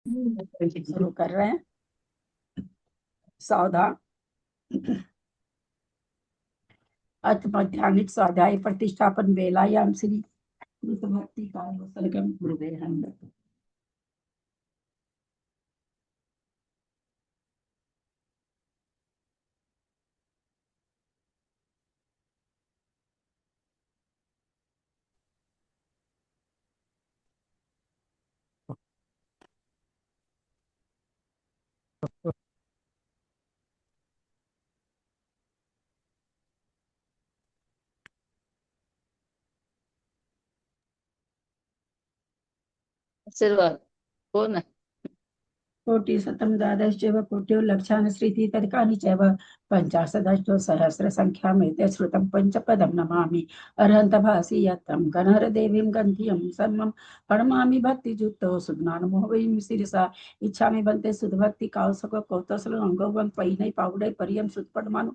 शुरू कर रहे हैं। सावधान। अथ मध्यान्हिक स्वाध्याय प्रतिष्ठापन वेलायाम श्री भक्ति काल सरगम गुरुदेव हम। आशीर्वाद हो ना। कोटि शतम द्वादश चैव कोट्यो लक्षान् श्रीति तदकानि चैव पञ्चाशदष्टो सहस्र संख्या में श्रुतं पंचपदं नमामि अरहन्तभासि यत्तं गणहर देवीं गन्धियं सर्वं प्रणमामि भक्तियुक्तो सुज्ञानमोहवीं शिरसा इच्छामि बन्ते सुधभक्ति कावसक कौतसल अंगोवं पैनै पावडै परियं सुतपटमानु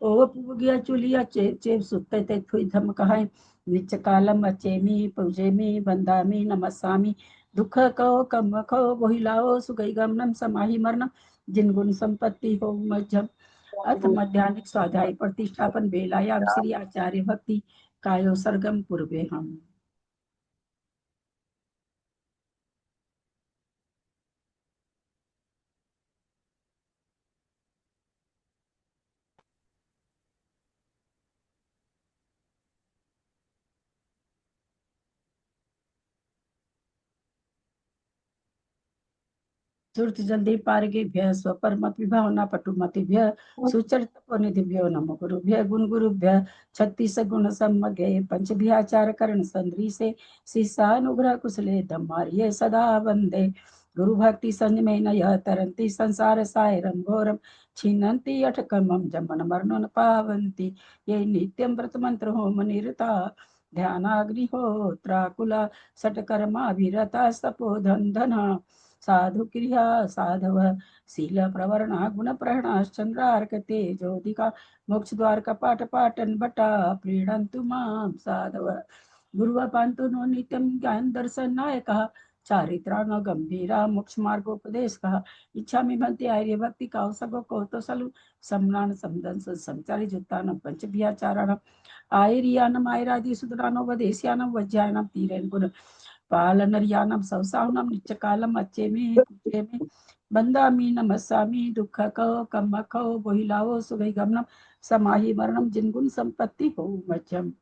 ओ पुगिया चुलिया चेप सुत्ते ते थुई धम कहाय नित्य कालम अचेमी पूजेमी वंदामी नमस्सामि दुख कहो कम कहो वही लाओ सुगई गमनम समाहि मरणम जिन गुण संपत्ति हो मध्यम अथ मध्यान्हिक स्वाध्याय प्रतिष्ठापन बेलायाम श्री आचार्य भक्ति कायो सरगम पूर्वे हम। सुरत जल्दी पारगेभ्य स्वपरमत विभावना पटुमतिभ्य सुचरितनिधिभ्यो नमो गुरुभ्य गुण गुरुभ्य छत्तीस गुण सम्मगे पंचभ्याचार करण संद्री से शिष्यानुग्रह कुशले धम्मार्य सदा वंदे गुरु भक्ति संग में नय तरंती संसार सायरम घोरम छिन्नन्ति अठकमम जमन मरणन पावंती ये नित्यम व्रत मंत्र होम निरता ध्यानाग्निहोत्राकुला सटकर्माभिरता सपोधन धना साधु क्रिया साधव शील प्रवरणा गुण प्रहणाश्चंद्रार्क तेजोदिका मोक्ष द्वार कपाट पाटन बटा प्रीणन्तु मां साधव गुरुवा पांतु नो नित्यम ज्ञान दर्शन नायक चारित्राण गंभीरा मोक्ष मार्गोपदेश कहा इच्छा में बनते आर्य भक्ति कौसगो कौतसलु सम्राण समदन संचारी जुत्तान पंच बियाचारण आयरियानम आयरादि सुदरानो वदेश्यानम वज्यानम तीरेन गुण पालनर्यानम सवसावनम नित्यकालम अच्छेमी पुच्छेमी बंदामी नमस्सामि दुख कहो कम कहो बोहिलाओ सुगई गमनम समाहि मरणम जिनगुण संपत्ति हो मध्यम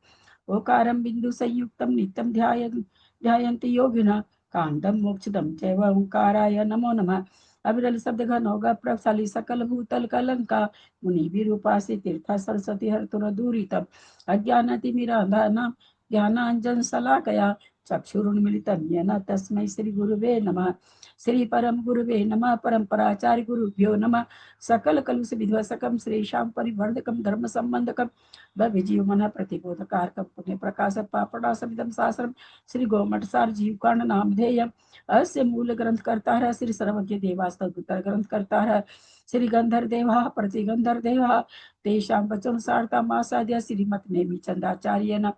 ओकारं बिंदु संयुक्तम नित्यम ध्यायन्ति योगिनः कांडम मोक्षदम चैव ओंकाराय नमो नमः अविरल शब्द घन होगा प्रभावशाली सकल भूतल कलंका मुनि विरूपासी तीर्था सरस्वती हरतुर दूरी तब अज्ञानतिमिरांधानां ज्ञानांजन शलाकया चक्षुरुन्मिलितं येन तस्मै श्री गुरुवे नमः श्री परम गुरुवे नमः परम्पराचार्य गुरुभ्यो नमः सकल कलुष विध्वसकम श्रीशां परिवर्धकम धर्म संबंधकम विजीवमन प्रतिबोधकारकम पुण्य प्रकाश पापणासमिदं शास्त्रम श्री गोमठ सार जीवकांड नामधेयम अस्य मूल ग्रंथ करता है श्री सर्वज्ञ देवास्तव उत्तर ग्रंथ करता है श्री गंधर देवा प्रतिगंधर देवा तेषां वचन सार्थमासाद्य श्रीमत नेमि चंदाचार्येण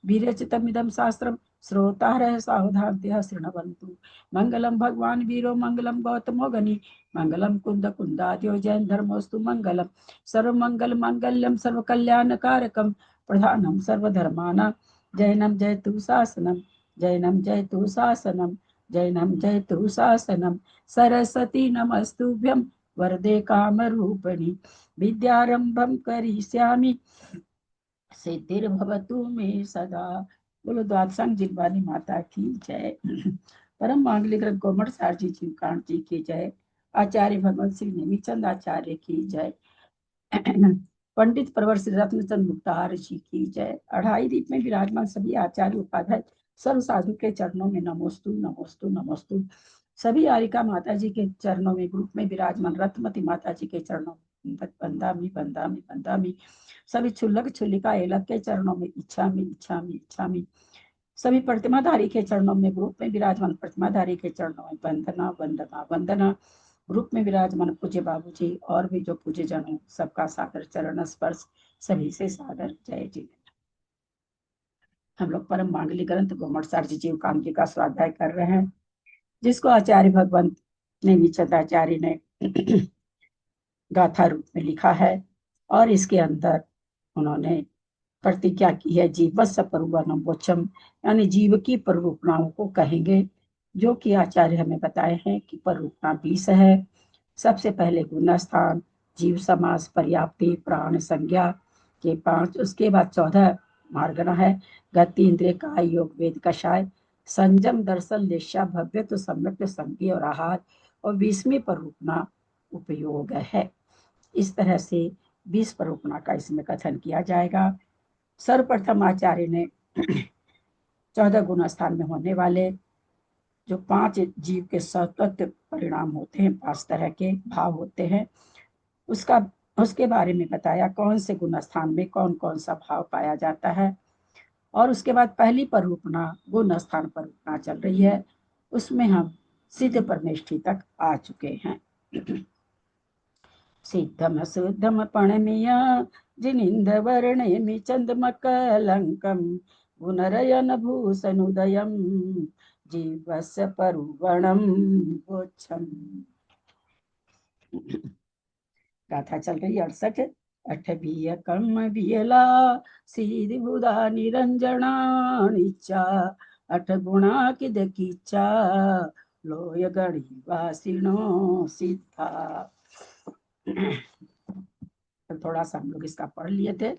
विरचितमिदं शास्त्रं श्रोतारः सावधानतया शृण्वन्तु मंगलम भगवान वीरो मंगलम गौतमो गनि मंगलम कुंद कुंदाद्यो जैन धर्मोस्तु मंगलम सर्वमंगल मांगल्यम सर्वकल्याणकारकम प्रधानम सर्वधर्माणां जैनम जयतु शासनम जैनम जयतु शासनम जैनम जयतु शासनम सरस्वती नमस्तुभ्यं वरदे कामरूपिणी विद्यारंभं करिष्यामि सिद्धिर्भवतु मे सदा। बोलो द्वादशांग जिलवानी माता की जय। परम मांगलिक गोमठ सार जी जीवकांत जी की जय। आचार्य भगवत श्री नेमीचंद आचार्य की जय। पंडित प्रवर श्री रत्नचंद मुक्ताहार जी की जय। अढ़ाई दीप में विराजमान सभी आचार्य उपाध्याय सर्व साधु के चरणों में नमोस्तु नमोस्तु नमोस्तु। सभी आरिका माता जी के चरणों में ग्रुप में विराजमान रत्नमती माता जी के चरणों में बंदामी बंदामी बंदामी। सभी छुल्लक छुल्लिका एलक के चरणों में इच्छामी इच्छामी इच्छामी। सभी प्रतिमाधारी के चरणों में ग्रुप में विराजमान प्रतिमाधारी के चरणों में वंदना वंदना वंदना। ग्रुप में विराजमान पूज्य बाबू जी और भी जो पूज्य जन हो सबका सादर चरण स्पर्श सभी से सादर जय जी। हम लोग परम मांगलिक ग्रंथ गोमठ सार जी जीव काम जी का स्वाध्याय कर रहे हैं जिसको आचार्य भगवंत नेमिचंदाचार्य ने गाथा रूप में लिखा है। और इसके अंदर उन्होंने प्रतिज्ञा की है, जीवस्य परुवनम वोचम, यानी जीव की परूपणाओं को कहेंगे, जो कि आचार्य हमें बताए हैं कि परूपणा 20 है। सबसे पहले गुण स्थान, जीव समास, पर्याप्ति, प्राण संज्ञा के 5, उसके बाद 14 मार्गना है, गति, इंद्रिय, काय, योग, वेद, कषाय, संयम, दर्शन, लेशा, भव्यत्व, सम्यक, संज्ञा और आहार, और 20वीं परूपणा उपयोग है। इस तरह से 20 परूपणा का इसमें कथन किया जाएगा। सर्वप्रथम आचार्य ने 14 गुण स्थान में होने वाले जो 5 जीव के सतत परिणाम होते हैं, 5 तरह के भाव होते हैं, उसके बारे में बताया, कौन से गुण स्थान में कौन कौन सा भाव पाया जाता है। और उसके बाद पहली परूपणा गुण स्थान परूपणा चल रही है, उसमें हम सिद्ध परमेष्ठी तक आ चुके हैं। सिद्धम शुद्धम पणमीय जिनिंद वर्णेमि चंदमकलंकम गुणरयन भूषणुदयम जीवस्य परुवणम वोच्छम। गाथा चल रही है 68। अठबीय कर्म बियला सीधि बुधा निरंजना निचा, अठ गुणा किद कीचा लोय गणी वासिनो सिद्धा। तो थोड़ा सा हम लोग इसका पढ़ लिए थे,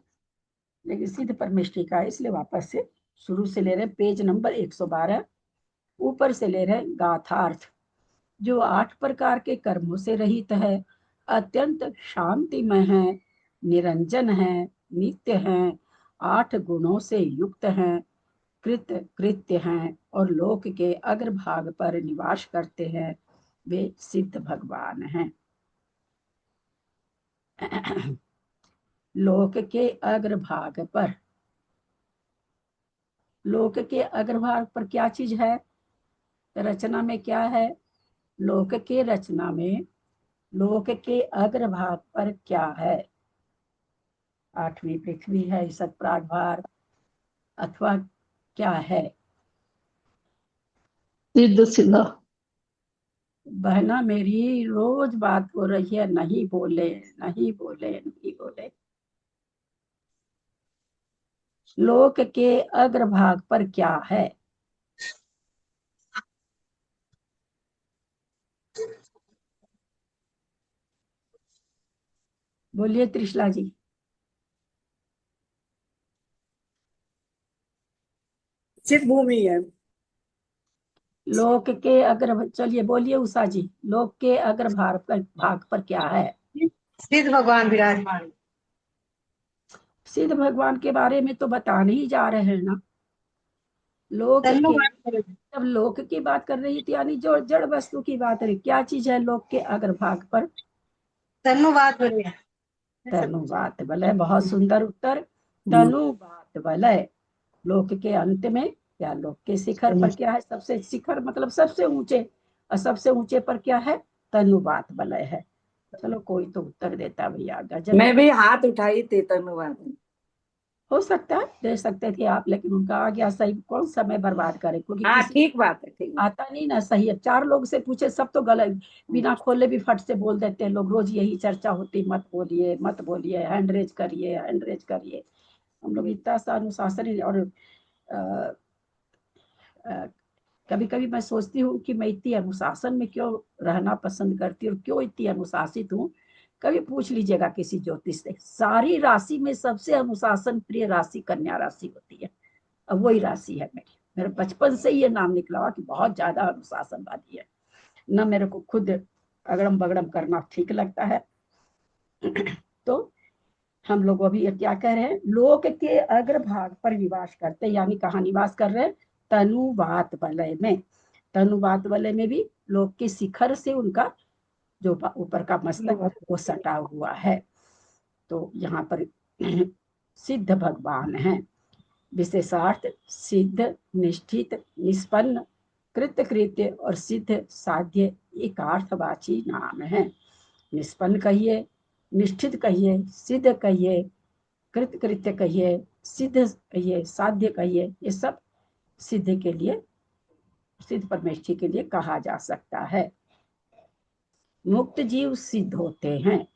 लेकिन सिद्ध परमेष्ठी का इसलिए वापस से शुरू से ले रहे, पेज नंबर 112, ऊपर से ले रहे गाथार्थ। जो 8 प्रकार के कर्मों से रहित है, अत्यंत शांतिमय है, निरंजन है, नित्य है, 8 गुणों से युक्त है, कृत कृत्य हैं और लोक के अग्रभाग पर निवास करते हैं, वे सिद्ध भगवान हैं। लोक के अग्रभाग पर, लोक के अग्रभाग पर क्या चीज है, रचना में क्या है, लोक के रचना में लोक के अग्रभाग पर क्या है, 8वीं पृथ्वी है, ईसत प्रागभार, अथवा क्या है, सिद्ध सिद्ध। बहना मेरी रोज बात हो रही है, नहीं बोले नहीं बोले नहीं बोले। लोक के अग्रभाग पर क्या है, बोलिए त्रिशला जी। सिद्ध भूमि है। लोक के अग्र, चलिए बोलिए उषा जी, लोक के भाग पर क्या है, सिद्ध भगवान विराजमान। सिद्ध भगवान के बारे में तो बताने ही जा रहे हैं ना। लोक के, जब लोक की बात कर रही थी, यानी जो जड़ वस्तु की बात रही, क्या चीज है लोक के अग्रभाग पर, तनुवाद बने। तनुवात वलय, बहुत सुंदर उत्तर, तनुवात वलय। लोक के अंत में या लोक के शिखर पर क्या है, सबसे शिखर मतलब सबसे ऊंचे, और सबसे ऊंचे पर क्या है, तनुवात वलय है। चलो कोई तो उत्तर देता भैया, गजब। मैं भी हाथ उठाई थी तनुवाद। हो सकता है दे सकते थे आप, लेकिन उनका आ गया सही, कौन समय बर्बाद करे, क्योंकि हाँ किसी ठीक बात है, ठीक बात। आता नहीं ना सही। अब 4 लोग से पूछे सब तो गलत, बिना खोले भी फट से बोल देते हैं लोग, रोज यही चर्चा होती, मत बोलिए मत बोलिए, हैंड रेज करिए हैंड रेज करिए। हम लोग इतना सा अनुशासन, और कभी कभी मैं सोचती हूँ कि मैं इतनी अनुशासन में क्यों रहना पसंद करती हूँ, क्यों इतनी अनुशासित हूँ। कभी पूछ लीजिएगा किसी ज्योतिष से, सारी राशि में सबसे अनुशासन प्रिय राशि कन्या राशि होती है, अब वही राशि है मेरी। मेरे बचपन से ही ये नाम निकला हुआ कि बहुत ज्यादा अनुशासनवादी है, न मेरे को खुद अगड़म बगड़म करना ठीक लगता है। तो हम लोग अभी क्या कह रहे हैं, लोक के अग्रभाग पर निवास करते, यानी कहाँ निवास कर रहे हैं, तनुवात वलय में। तनुवात वलय में भी लोक के शिखर से उनका जो ऊपर का मस्तक वो सटा हुआ है। तो यहाँ पर सिद्ध भगवान है, विशेषार्थ सिद्ध, निष्ठित, निष्पन्न, कृत्य और सिद्ध साध्य एकार्थवाची नाम है। निष्पन्न कहिए, निष्ठित कहिए, सिद्ध कहिए, कृत्य कहिए, सिद्ध कहिए, साध्य कहिए, ये सब सिद्ध के लिए, सिद्ध परमेष्ठी के लिए कहा जा सकता है। मुक्त जीव सिद्ध होते हैं।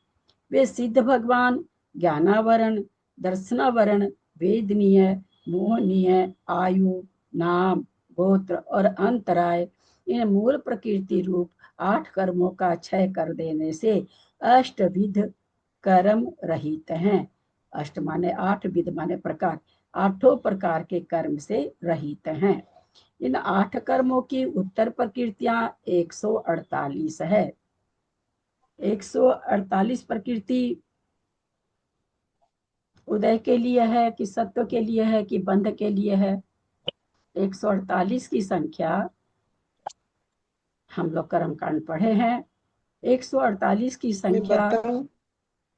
वे सिद्ध भगवान ज्ञानावरण, दर्शनावरण, वेदनीय, मोहनीय, आयु, नाम, गोत्र और अंतराय, इन मूल प्रकृति रूप 8 कर्मों का क्षय कर देने से अष्टविध कर्म रहित हैं। अष्ट माने 8, विध माने प्रकार, 8 प्रकार के कर्म से रहित हैं। इन 8 कर्मों की उत्तर प्रकृतियां 148 है। 148 प्रकृति उदय के लिए है कि सत्व के लिए है कि बंध के लिए है? 148 की संख्या हम लोग कर्मकांड पढ़े हैं। 148 की संख्या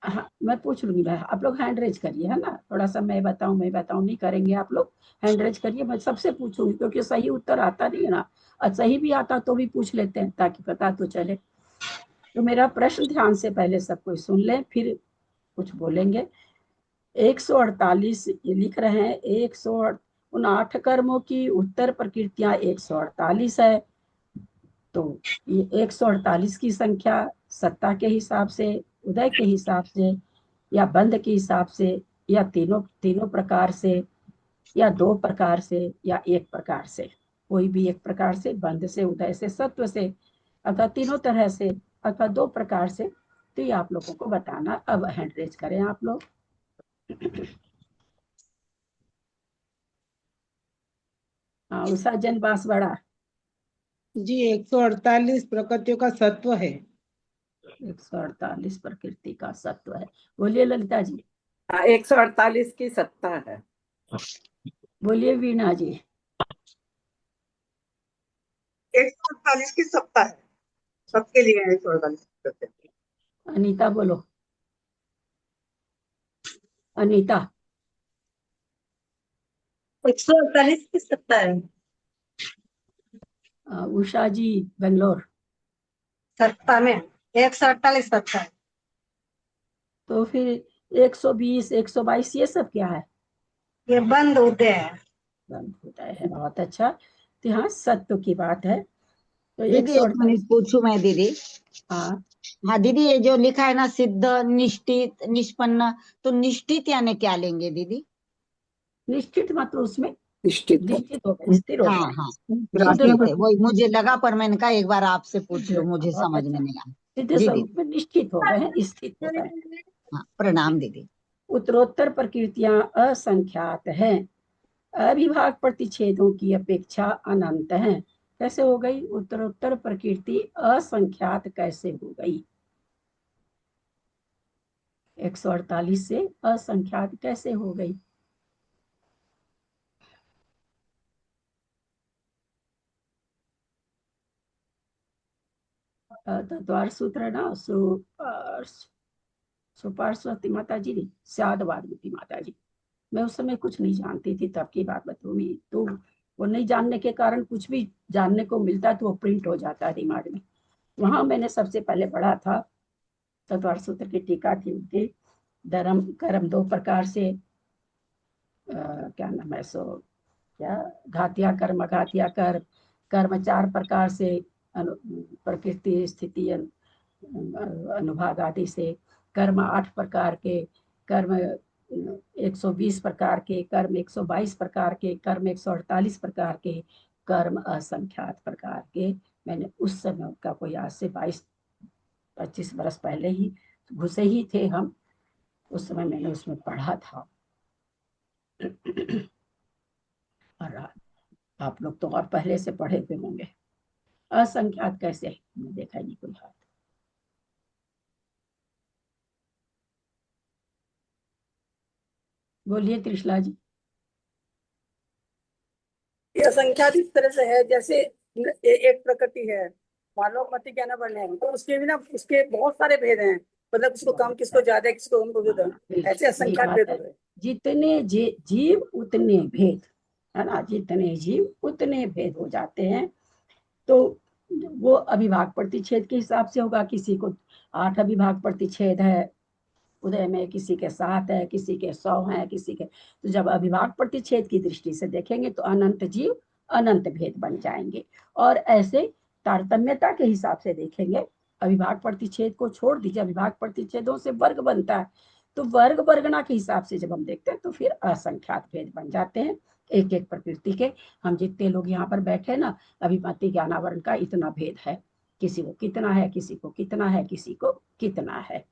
हाँ, मैं पूछ लूंगी भाई, आप लोग हैंड रेज करिए, है ना? थोड़ा सा मैं बताऊं नहीं करेंगे आप लोग, हैंड रेज करिए, मैं सबसे पूछूंगी क्योंकि सही उत्तर आता नहीं है ना, और सही भी आता तो भी पूछ लेते हैं ताकि पता तो चले। तो मेरा प्रश्न ध्यान से पहले सब कोई सुन ले, फिर कुछ बोलेंगे। 148 ये लिख रहे हैं, 108 कर्मों की उत्तर प्रकृतियां 148 है। तो ये 148 की संख्या सत्ता के हिसाब से, उदय के हिसाब से, या बंध के हिसाब से, या तीनों तीनों प्रकार से, या 2 प्रकार से, या 1 प्रकार से, कोई भी एक प्रकार से, बंध से, उदय से, सत्व से, अथवा तीनों तरह से, अथवा 2 प्रकार से। तो ये आप लोगों को बताना। अब हैंड रेज करें आप लोग। हाँ, उषा जन बांसवाड़ा। जी 148 प्रकृतियों का सत्व है। 148 प्रकृति का सत्व है। बोलिए ललिता जी। 148 की सत्ता है। बोलिए वीणा जी। 148 की सत्ता है, सबके लिए 148। अनीता बोलो। अनीता। 148 की सत्ता है। उषा जी बेंगलोर। सत्ता में 148 सत्ता है। तो फिर 120, 122 ये सब क्या है? ये बंद उदय है। बंद होता है, बहुत अच्छा। तो यहाँ सत्व की बात है। तो दीदी एक 148। मिनट पूछूं मैं दीदी? हाँ, हाँ दीदी, ये जो लिखा है ना सिद्ध, निष्ठित, निष्पन्न, तो निष्ठित यानी क्या लेंगे दीदी? निश्चित मतलब उसमें निश्चित निश्चित हो गए, स्थिर हो हाँ गए, हाँ शुद्ध ठीक रूप है, वही मुझे लगा, पर मैंने कहा एक बार आपसे पूछ लो, मुझे बहुत समझ में अच्छा, नहीं आया। सिद्ध जी स्वरूप दीदी, में निश्चित हो गए हैं, स्थित हो गए। हाँ प्रणाम दीदी। उत्तरोत्तर प्रकृतियां असंख्यात हैं, अविभाग प्रतिच्छेदों की अपेक्षा अनंत हैं। कैसे हो गई उत्तरोत्तर प्रकृति असंख्यात? कैसे हो गई 148 से असंख्यात कैसे हो गई? द्वार सूत्र ना सुपार्श्वती माता जी ने, श्यादवादवती माता जी। मैं उस समय कुछ नहीं जानती थी, तब की बात बताऊंगी। तो वो नहीं जानने के कारण कुछ भी जानने को मिलता तो वो प्रिंट हो जाता है दिमाग में। वहां मैंने सबसे पहले पढ़ा था तत्वार सूत्र की टीका थी उनकी, धर्म कर्म 2 प्रकार से, क्या नाम है सो, क्या, घातिया कर्म, अघातिया कर्म, कर्म 4 प्रकार से, प्रकृति स्थिति अनुभाग आदि से, कर्म 8 प्रकार के, कर्म 120 प्रकार के, कर्म 122 प्रकार के, कर्म 148 प्रकार के, कर्म असंख्यात प्रकार के। मैंने उस समय उनका कोई आज से 22-25 वर्ष पहले ही घुसे ही थे हम, उस समय मैंने उसमें पढ़ा था। और आप लोग तो और पहले से पढ़े हुए होंगे। असंख्यात कैसे? मैंने देखा नहीं कोई हाथ। बोलिए त्रिशला जी। ये संख्या इस तरह से है जैसे एक प्रकृति है, मानव मति ज्ञान वर्ण है, तो उसके भी ना उसके बहुत सारे भेद हैं, मतलब किसको कम, किसको ज्यादा, किसको कम, किसको ज्यादा, ऐसे सही असंख्यात बात भेद है। हो गए। जितने जीव उतने भेद, है ना? जितने जीव उतने भेद हो जाते हैं। तो वो अविभाग प्रतिच्छेद के हिसाब से होगा। किसी को 8 अविभाग प्रतिच्छेद है उदय में, किसी के 7 है, किसी के 100 है, किसी के। तो जब अविभाग प्रतिच्छेद की दृष्टि से देखेंगे तो अनंत जीव अनंत भेद बन जाएंगे। और ऐसे तारतम्यता के हिसाब से देखेंगे अविभाग प्रतिच्छेद को छोड़ दीजिए, अविभाग प्रतिच्छेदों से वर्ग बनता है, तो वर्ग वर्गना के हिसाब से जब हम देखते हैं तो फिर असंख्यात भेद बन जाते हैं एक एक प्रकृति के। हम जितने लोग यहाँ पर बैठे ना, अभिमति ज्ञानावरण का इतना भेद है, किसी को कितना है, किसी को कितना है, किसी को कितना है,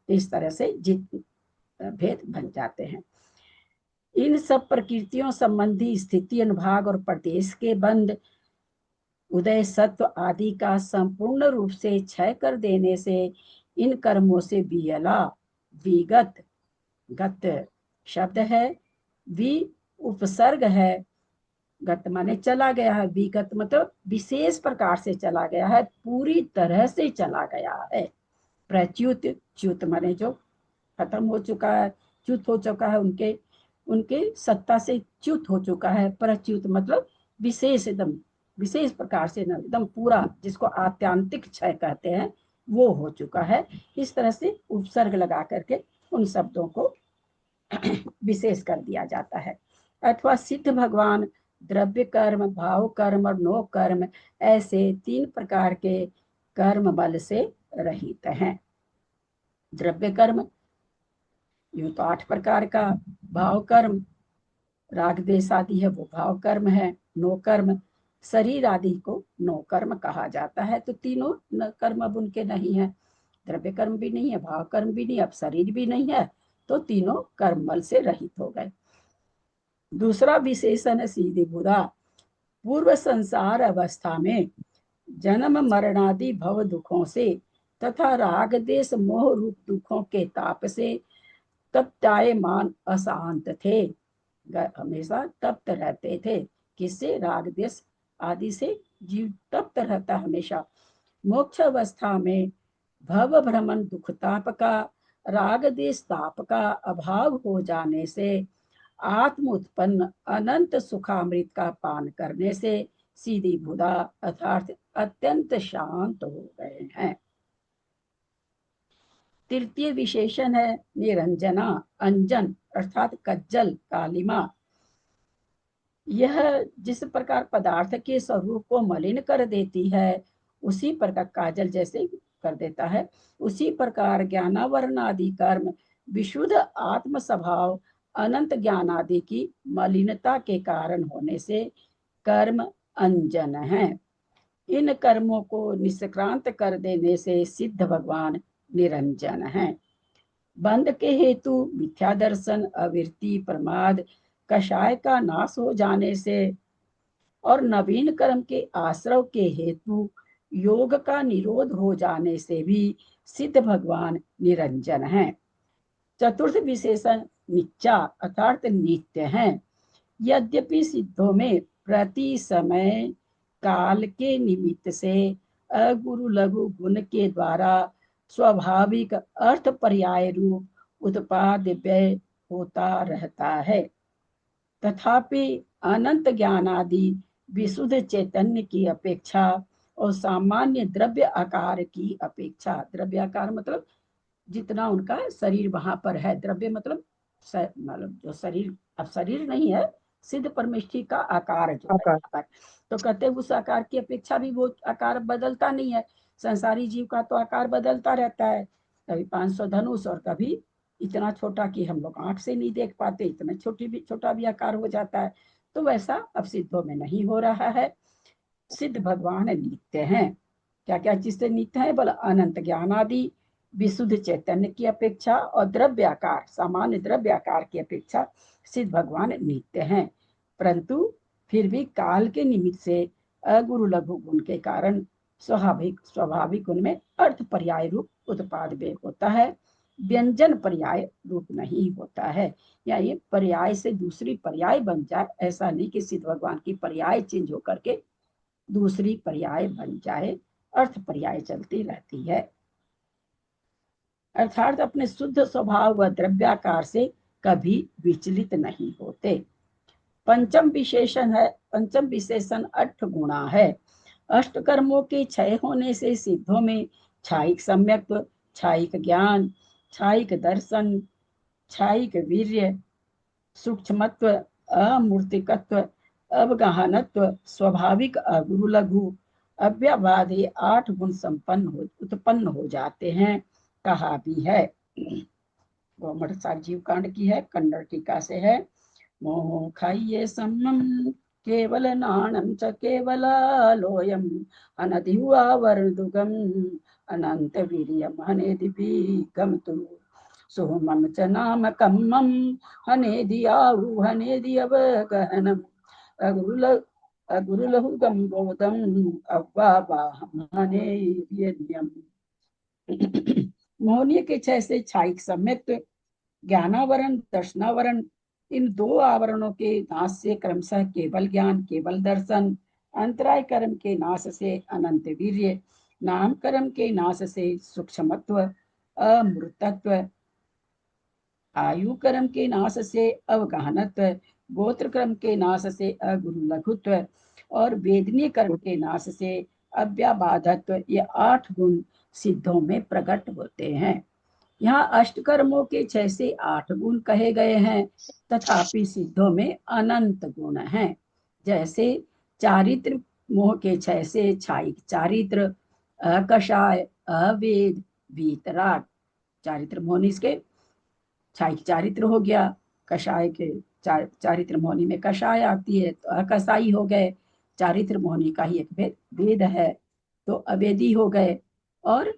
इस तरह से जित भेद बन जाते हैं। इन सब प्रकृतियों संबंधी स्थिति अनुभाग और प्रदेश के बंध उदय सत्व आदि का संपूर्ण रूप से क्षय कर देने से इन कर्मों से वियला विगत, गत शब्द है, वि उपसर्ग है, गत माने चला गया है, विगत मतलब विशेष प्रकार से चला गया है, पूरी तरह से चला गया है। प्रच्युत, च्युत माने जो खत्म हो चुका है, च्युत हो चुका है, उनके उनके सत्ता से च्युत हो चुका है। प्रच्युत मतलब विशेष, एकदम विशेष प्रकार से एकदम पूरा, जिसको आत्यांतिक क्षय कहते हैं, वो हो चुका है। इस तरह से उपसर्ग लगा करके उन शब्दों को विशेष कर दिया जाता है। अथवा सिद्ध भगवान द्रव्य कर्म, भाव कर्म और नो कर्म ऐसे 3 प्रकार के कर्म बल से रहित हैं। द्रव्य कर्म यूं तो 8 प्रकार का, भाव कर्म राग देश आदि है वो भाव कर्म है, नो कर्म शरीर आदि को नो कर्म कहा जाता है। तो तीनों कर्म अब उनके नहीं है, द्रव्य कर्म भी नहीं है, भाव कर्म भी नहीं, अब शरीर भी नहीं है, तो तीनों कर्म बल से रहित हो गए। दूसरा विशेषण है सीधी बुधा। पूर्व संसार अवस्था में जन्म मरणादि भव दुखों से तथा राग देश मोह रूप दुखों के ताप से तप्तायमान अशांत थे, हमेशा तप्त रहते थे। किससे? राग देश आदि से जीव तप्त रहता हमेशा। मोक्ष अवस्था में भव भ्रमण दुख ताप का, राग देश ताप का अभाव हो जाने से आत्म उत्पन्न अनंत सुखामृत का पान करने से सीधी बुधा अर्थात अत्यंत शांत हो गए हैं। तृतीय विशेषण है निरंजना, अंजन अर्थात कज्जल, कालिमा। यह जिस प्रकार पदार्थ के स्वरूप को मलिन कर देती है, उसी प्रकार काजल जैसे कर देता है, उसी प्रकार ज्ञानावरण आदि कर्म विशुद्ध आत्म स्वभाव अनंत ज्ञान आदि की मलिनता के कारण होने से कर्म अंजन है। इन कर्मों को निष्क्रांत कर देने से सिद्ध भगवान निरंजन है। बंध के हेतु मिथ्या दर्शन, अविरति, प्रमाद, कषाय का नाश हो जाने से और नवीन कर्म के आश्रव के हेतु योग का निरोध हो जाने से भी सिद्ध भगवान निरंजन है। चतुर्थ विशेषण नित्या अर्थात नित्य है। यद्यपि सिद्धों में प्रति समय काल के निमित्त से अगुरु लघु गुण के द्वारा स्वाभाविक अर्थ पर्याय रूप उत्पाद व्यय होता रहता है, तथापि अनंत ज्ञान आदि विशुद्ध चैतन्य की अपेक्षा और सामान्य द्रव्य आकार की अपेक्षा, द्रव्य आकार मतलब जितना उनका शरीर वहां पर है, द्रव्य मतलब जो शरीर, अब शरीर नहीं है, सिद्ध परमेष्ठी का आकार जो है यहाँ पर, तो कहते हैं उस आकार की अपेक्षा भी वो आकार बदलता नहीं है। संसारी जीव का तो आकार बदलता रहता है, कभी 500 धनुष और कभी इतना छोटा कि हम लोग आंख से नहीं देख पाते, इतना छोटा भी आकार हो जाता है। तो वैसा अब सिद्धों में नहीं हो रहा है। सिद्ध भगवान नित्य हैं। क्या क्या चीज से नित्य है? बोला अनंत ज्ञान आदि विशुद्ध चैतन्य की अपेक्षा और द्रव्याकार, सामान्य द्रव्याकार की अपेक्षा सिद्ध भगवान नित्य हैं, परंतु फिर भी काल के निमित्त से अगुरु लघु गुण के कारण स्वाभाविक उनमें अर्थ पर्याय रूप उत्पाद व्यय होता है, व्यंजन पर्याय रूप नहीं होता है। या ये पर्याय से दूसरी पर्याय बन जाए, ऐसा नहीं कि सिद्ध भगवान की पर्याय चेंज होकर के दूसरी पर्याय बन जाए, अर्थ पर्याय चलती रहती है। अर्थात अपने शुद्ध स्वभाव व द्रव्याकार से कभी विचलित नहीं होते। पंचम विशेषण 8 गुणा है। अष्ट कर्मों के क्षय होने से सिद्धों में क्षायिक सम्यक्त्व, क्षायिक ज्ञान, क्षायिक दर्शन, क्षायिक वीर्य, सूक्ष्मत्व, अमूर्तिकत्व, अवगाहनत्व, स्वाभाविक अगुरु लघु अव्ययवाद ये 8 गुण उत्पन्न हो जाते हैं, कहा भी है। गोमठ जीव कांड की है, कन्नड़ टीका से है। मोह खाइये सम्मम केवल नाणम च केवलालोयम अनधिवा वरदुगम अनंत वीर्यम हनेदिपि गमतु सोमम च नाम कम्मम हनेदियाहु हनेदियव गहनम अगुरुलहु गम्बोदम अव्वावाहम हनेदियन्यम। मोहनीय के 6 से छाइक समेत ज्ञानावरण दर्शनावरण, इन 2 आवरणों के नाश से क्रमशः केवल ज्ञान केवल दर्शन, अंतराय कर्म के नाश से अनंत वीर्य, नाम कर्म के नाश से सूक्ष्मत्व अमृतत्व, आयु कर्म के नाश से अवगाहनत्व, गोत्र कर्म के नाश से अगुरु लघुत्व और वेदनीय कर्म के नाश से अव्याबाधत्व, ये 8 गुण सिद्धों में प्रकट होते हैं। यहाँ अष्टकर्मों के 6 से 8 गुण कहे गए हैं, तथापि सिद्धों में अनंत गुण हैं। जैसे चारित्र मोह के 6 से छाइक चारित्र, अकषाय, अवेद, वीतराग। चारित्र मोहनी के छाइक चारित्र हो गया, कषाय के चारित्र मोहनी में कषाय आती है तो अकसाई हो गए, चारित्र मोहनी का ही एक वेद है तो अवेदी हो गए, और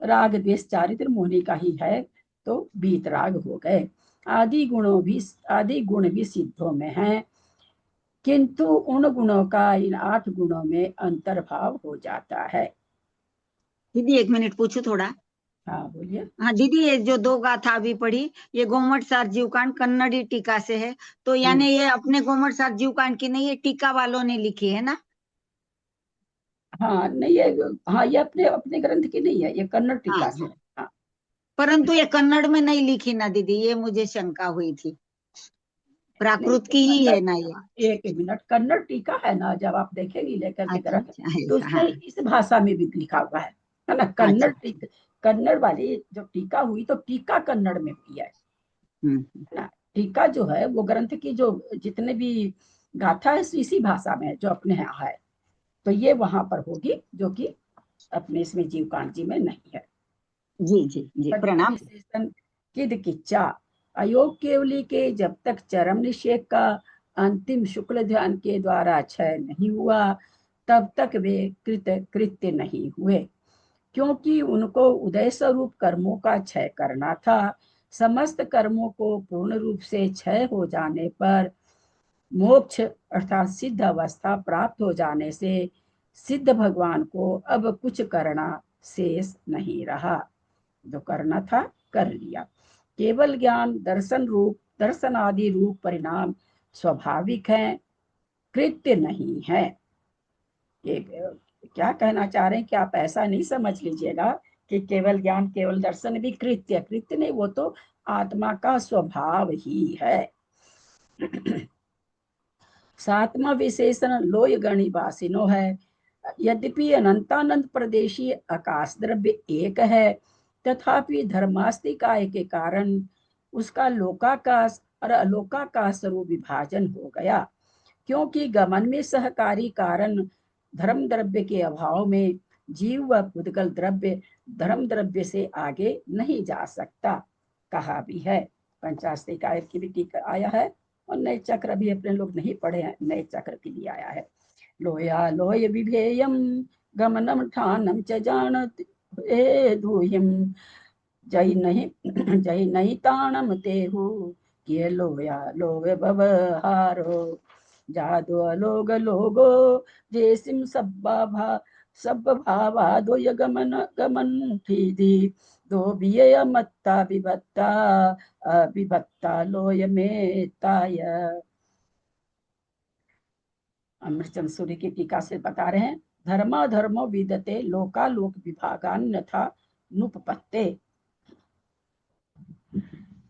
राग द्वेष चारित्र मोहनी का ही है तो वीतराग हो गए। आदि गुण भी सिद्धों में हैं, किंतु उन गुणों का इन 8 गुणों में अंतर्भाव हो जाता है। दीदी 1 मिनट पूछू थोड़ा। हाँ बोलिए। हाँ दीदी, ये जो 2 गाथा अभी पढ़ी, ये गोमट सार जीवकांड कन्नड़ी टीका से है, तो यानी ये अपने गोमट सार जीवकांड की नहीं, ये टीका वालों ने लिखी है ना? हाँ नहीं, ये अपने अपने ग्रंथ की नहीं है, ये कन्नड़ टीका से है। हाँ। परंतु ये कन्नड़ में नहीं लिखी ना दीदी, ये मुझे शंका हुई थी। प्राकृत की ही है ना ये? 1 मिनट, कन्नड़ टीका है ना, जब आप देखेंगी लेकर के अच्छा, ग्रंथ अच्छा, तो ऐसा, उसमें हाँ। इस भाषा में भी लिखा हुआ है ना। अच्छा। कन्नड़ वाली जो टीका हुई तो टीका कन्नड़ में हुई है ना। टीका जो है वो ग्रंथ की जो जितने भी गाथा है इसी भाषा में है जो अपने यहाँ है, तो ये वहां पर होगी जो कि अपने इसमें जीवकांड जी में नहीं है। जी जी जी, प्रणाम। विशेषण किद किच्चा, अयोग केवली के जब तक चरम निषेध का अंतिम शुक्ल ध्यान के द्वारा क्षय नहीं हुआ तब तक वे कृत्य नहीं हुए, क्योंकि उनको उदय स्वरूप कर्मों का क्षय करना था। समस्त कर्मों को पूर्ण रूप से क्षय हो जाने पर मोक्ष अर्थात सिद्ध अवस्था प्राप्त हो जाने से सिद्ध भगवान को अब कुछ करना शेष नहीं रहा। जो करना था कर लिया। केवल ज्ञान दर्शन आदि रूप परिणाम स्वाभाविक है, कृत्य नहीं है। ये क्या कहना चाह रहे हैं कि आप ऐसा नहीं समझ लीजिएगा कि केवल ज्ञान केवल दर्शन भी कृत्य नहीं, वो तो आत्मा का स्वभाव ही है। 7वां विशेषण लोय गणी वासिनो है। यद्यपि अनंतानंद प्रदेशी आकाश द्रव्य एक है, तथापि धर्मास्तिकाय के कारण उसका लोकाकाश और अलोकाकाश स्वरूप विभाजन हो गया, क्योंकि गमन में सहकारी कारण धर्म द्रव्य के अभाव में जीव व पुद्गल द्रव्य धर्म द्रव्य से आगे नहीं जा सकता, कहा भी है। पंचास्तिकाय की भी टीका आया है, और नए चक्र भी अपने लोग नहीं पढ़े हैं, नए चक्र के लिए आया है। लोया लोय विभेयम गमनम ठानम च जानत ए दूहिम जय नहीं ताणम तेहु किए लोया लोग बबहारो जादो लोग लोगो जेसिम सब भावा दो य गमन थी दो बिये मत्ता विभत्ता लोय में ताय। अमृतचंद सूर्य की टीका से बता रहे हैं, धर्मो विदते लोकालोक विभागान था नुपपत्ते।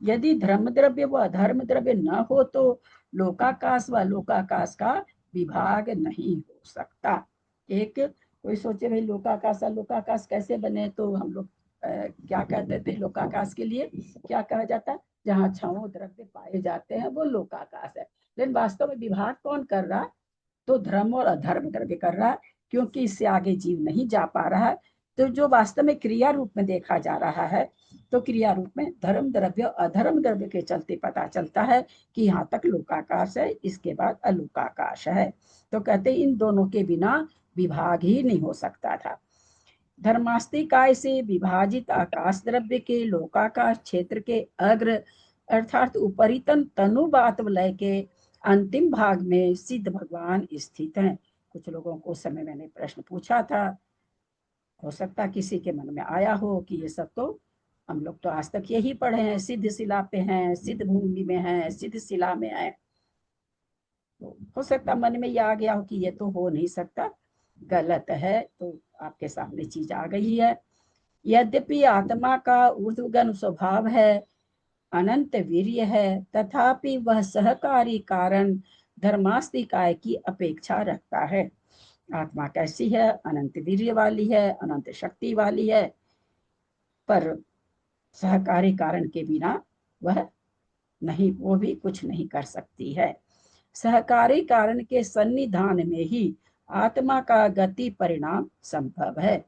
यदि धर्म द्रव्य व अधर्म द्रव्य न हो तो लोकाकाश व लोकाकाश का विभाग नहीं हो सकता। एक कोई सोचे भाई लोकाकाश और लोकाकाश कैसे बने, तो हम लोग क्या कहते थे लोकाकाश के लिए, क्या कहा जाता है, जहाँ छाओ द्रव्य पाए जाते हैं वो लोकाकाश है। लेकिन वास्तव में विभाग कौन कर रहा है, तो धर्म और अधर्म द्रव्य कर रहा है। क्योंकि इससे आगे जीव नहीं जा पा रहा है। तो जो वास्तव में क्रिया रूप में देखा जा रहा है, तो क्रिया रूप में धर्म द्रव्य अधर्म द्रव्य के चलते पता चलता है कि यहाँ तक लोकाकाश है, इसके बाद अलोकाकाश है। तो कहते इन दोनों के बिना विभाग ही नहीं हो सकता था। धर्मास्तिकाय से विभाजित आकाश द्रव्य के लोकाकाश क्षेत्र के अग्र अर्थात उपरितन तनुवात वलय के अंतिम भाग में सिद्ध भगवान स्थित हैं। कुछ लोगों को उस समय मैंने प्रश्न पूछा था, हो सकता किसी के मन में आया हो कि ये सब तो हम लोग तो आज तक यही पढ़े हैं, सिद्ध शिला पे हैं, सिद्ध भूमि में हैं, सिद्ध शिला में हैं। तो हो सकता मन में ये आ गया हो कि ये तो हो नहीं सकता, गलत है। तो आपके सामने चीज आ गई है। यद्यपि आत्मा का ऊर्ध्वगन स्वभाव है, अनंत वीर्य है, तथापि वह सहकारी कारण धर्मास्तिकाय की अपेक्षा रखता है। आत्मा कैसी है? अनंत वीर्य वाली है, अनंत शक्ति वाली है, पर सहकारी कारण के बिना वह नहीं, वो भी कुछ नहीं कर सकती है। सहकारी कारण के सन्निधान में ही आत्मा का गति परिणाम संभव है।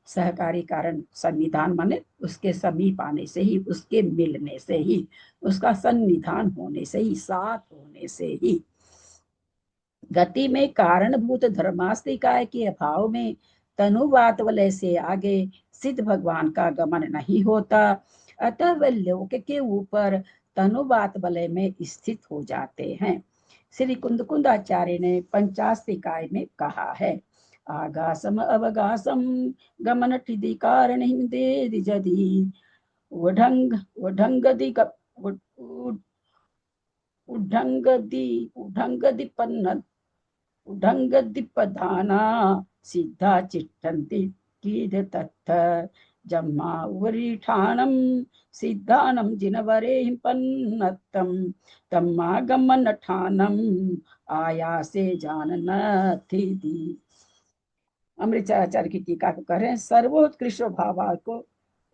सहकारी कारण सन्निधान माने उसके समीप आने से ही, उसके मिलने से ही, उसका सन्निधान होने से ही, साथ होने से ही। गति में कारणभूत धर्मास्तिकाय के अभाव में तनुवात वलय से आगे सिद्ध भगवान का गमन नहीं होता, अतः वह लोक के ऊपर तनुवात वलय में स्थित हो जाते हैं। श्री कुंदकुंदाचार्य ने पंचास्तिकाय में कहा है, आगासम अवगासम गमन ठिदि कारण दे जदि उढंग उढंगदि उढंगदि पन्न उढंगदिपधाना सिद्धा चिट्ठन्ति कीद तत्थ जम्मा वरीठाणम सिद्धानम जिनवरे पन्नत्तम तम्मा गमन ठानम आयासे जाननथि दी। अमृताचार्य की टीका को कह रहे हैं, सर्वोत्कृष्ट भावा को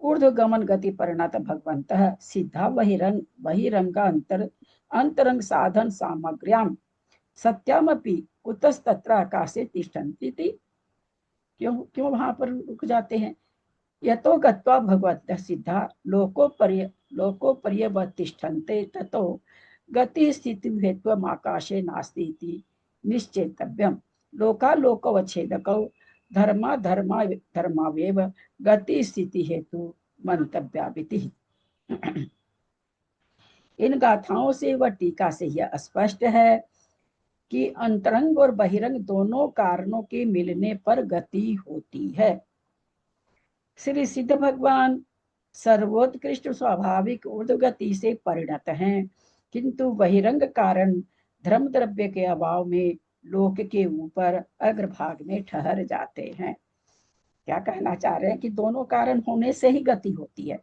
ऊर्ध्व गमन गति परिणत भगवंत सिद्धा वही रंग अंतरंग साधन सामग्र्याम सत्यामपि कुतस्तत्र आकाशे तिष्ठन्ति थी। क्यों वहां पर रुक जाते हैं? यतो गत्वा भगवत सिद्धा लोकोपर्यवतिष्ठन्ते ततो गति स्थिति हेतु आकाशे नास्ति इति निश्चेतव्यम। लोकालोकवच्छेदकौ धर्मावेव गति स्थिति हेतु मंतव्याविति। इन गाथाओं से व टीका से यह स्पष्ट है कि अंतरंग और बहिरंग दोनों कारणों के मिलने पर गति होती है। श्री सिद्ध भगवान सर्वोत्कृष्ट स्वाभाविक ऊर्ध्व गति से परिणत हैं, किंतु बहिरंग कारण धर्म द्रव्य के अभाव में लोक के ऊपर अग्रभाग में ठहर जाते हैं। क्या कहना चाह रहे हैं कि दोनों कारण होने से ही गति होती है।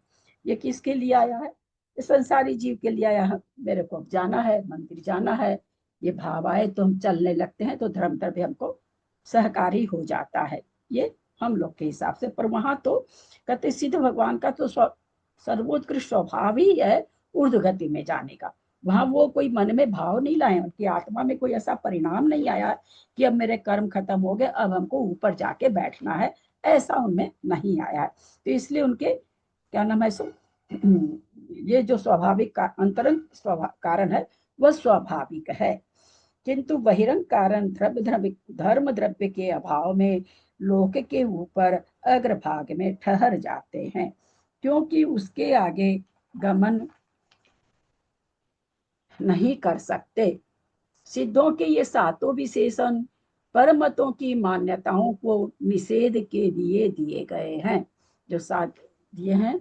ये किसके लिए आया है? इस संसारी जीव के लिए आया है। मेरे को अब जाना है, मंदिर जाना है, ये भाव आए तो हम चलने लगते हैं, तो धर्म द्रव्य हमको सहकारी हो जाता है, ये हम लोग के हिसाब से। पर वहां तो कहते सिद्ध भगवान का तो सर्वोत्कृष्ट स्वभाव ही है ऊर्ध्व गति में जाने का। वहां वो कोई मन में भाव नहीं लाए, उनकी आत्मा में कोई ऐसा परिणाम नहीं आया कि अब मेरे कर्म खत्म हो गए, अब हमको ऊपर जाके बैठना है, ऐसा उनमें नहीं आया है। तो इसलिए उनके क्या नाम है सो ये जो स्वाभाविक अंतरंग कारण है वह स्वाभाविक है, किंतु बहिरंग कारण धर्म द्रव्य के अभाव में लोक के ऊपर अग्रभाग में ठहर जाते हैं, क्योंकि उसके आगे गमन नहीं कर सकते। सिद्धों के ये सातों विशेषण परमतों की मान्यताओं को निषेध के लिए दिए गए हैं। जो सात दिए हैं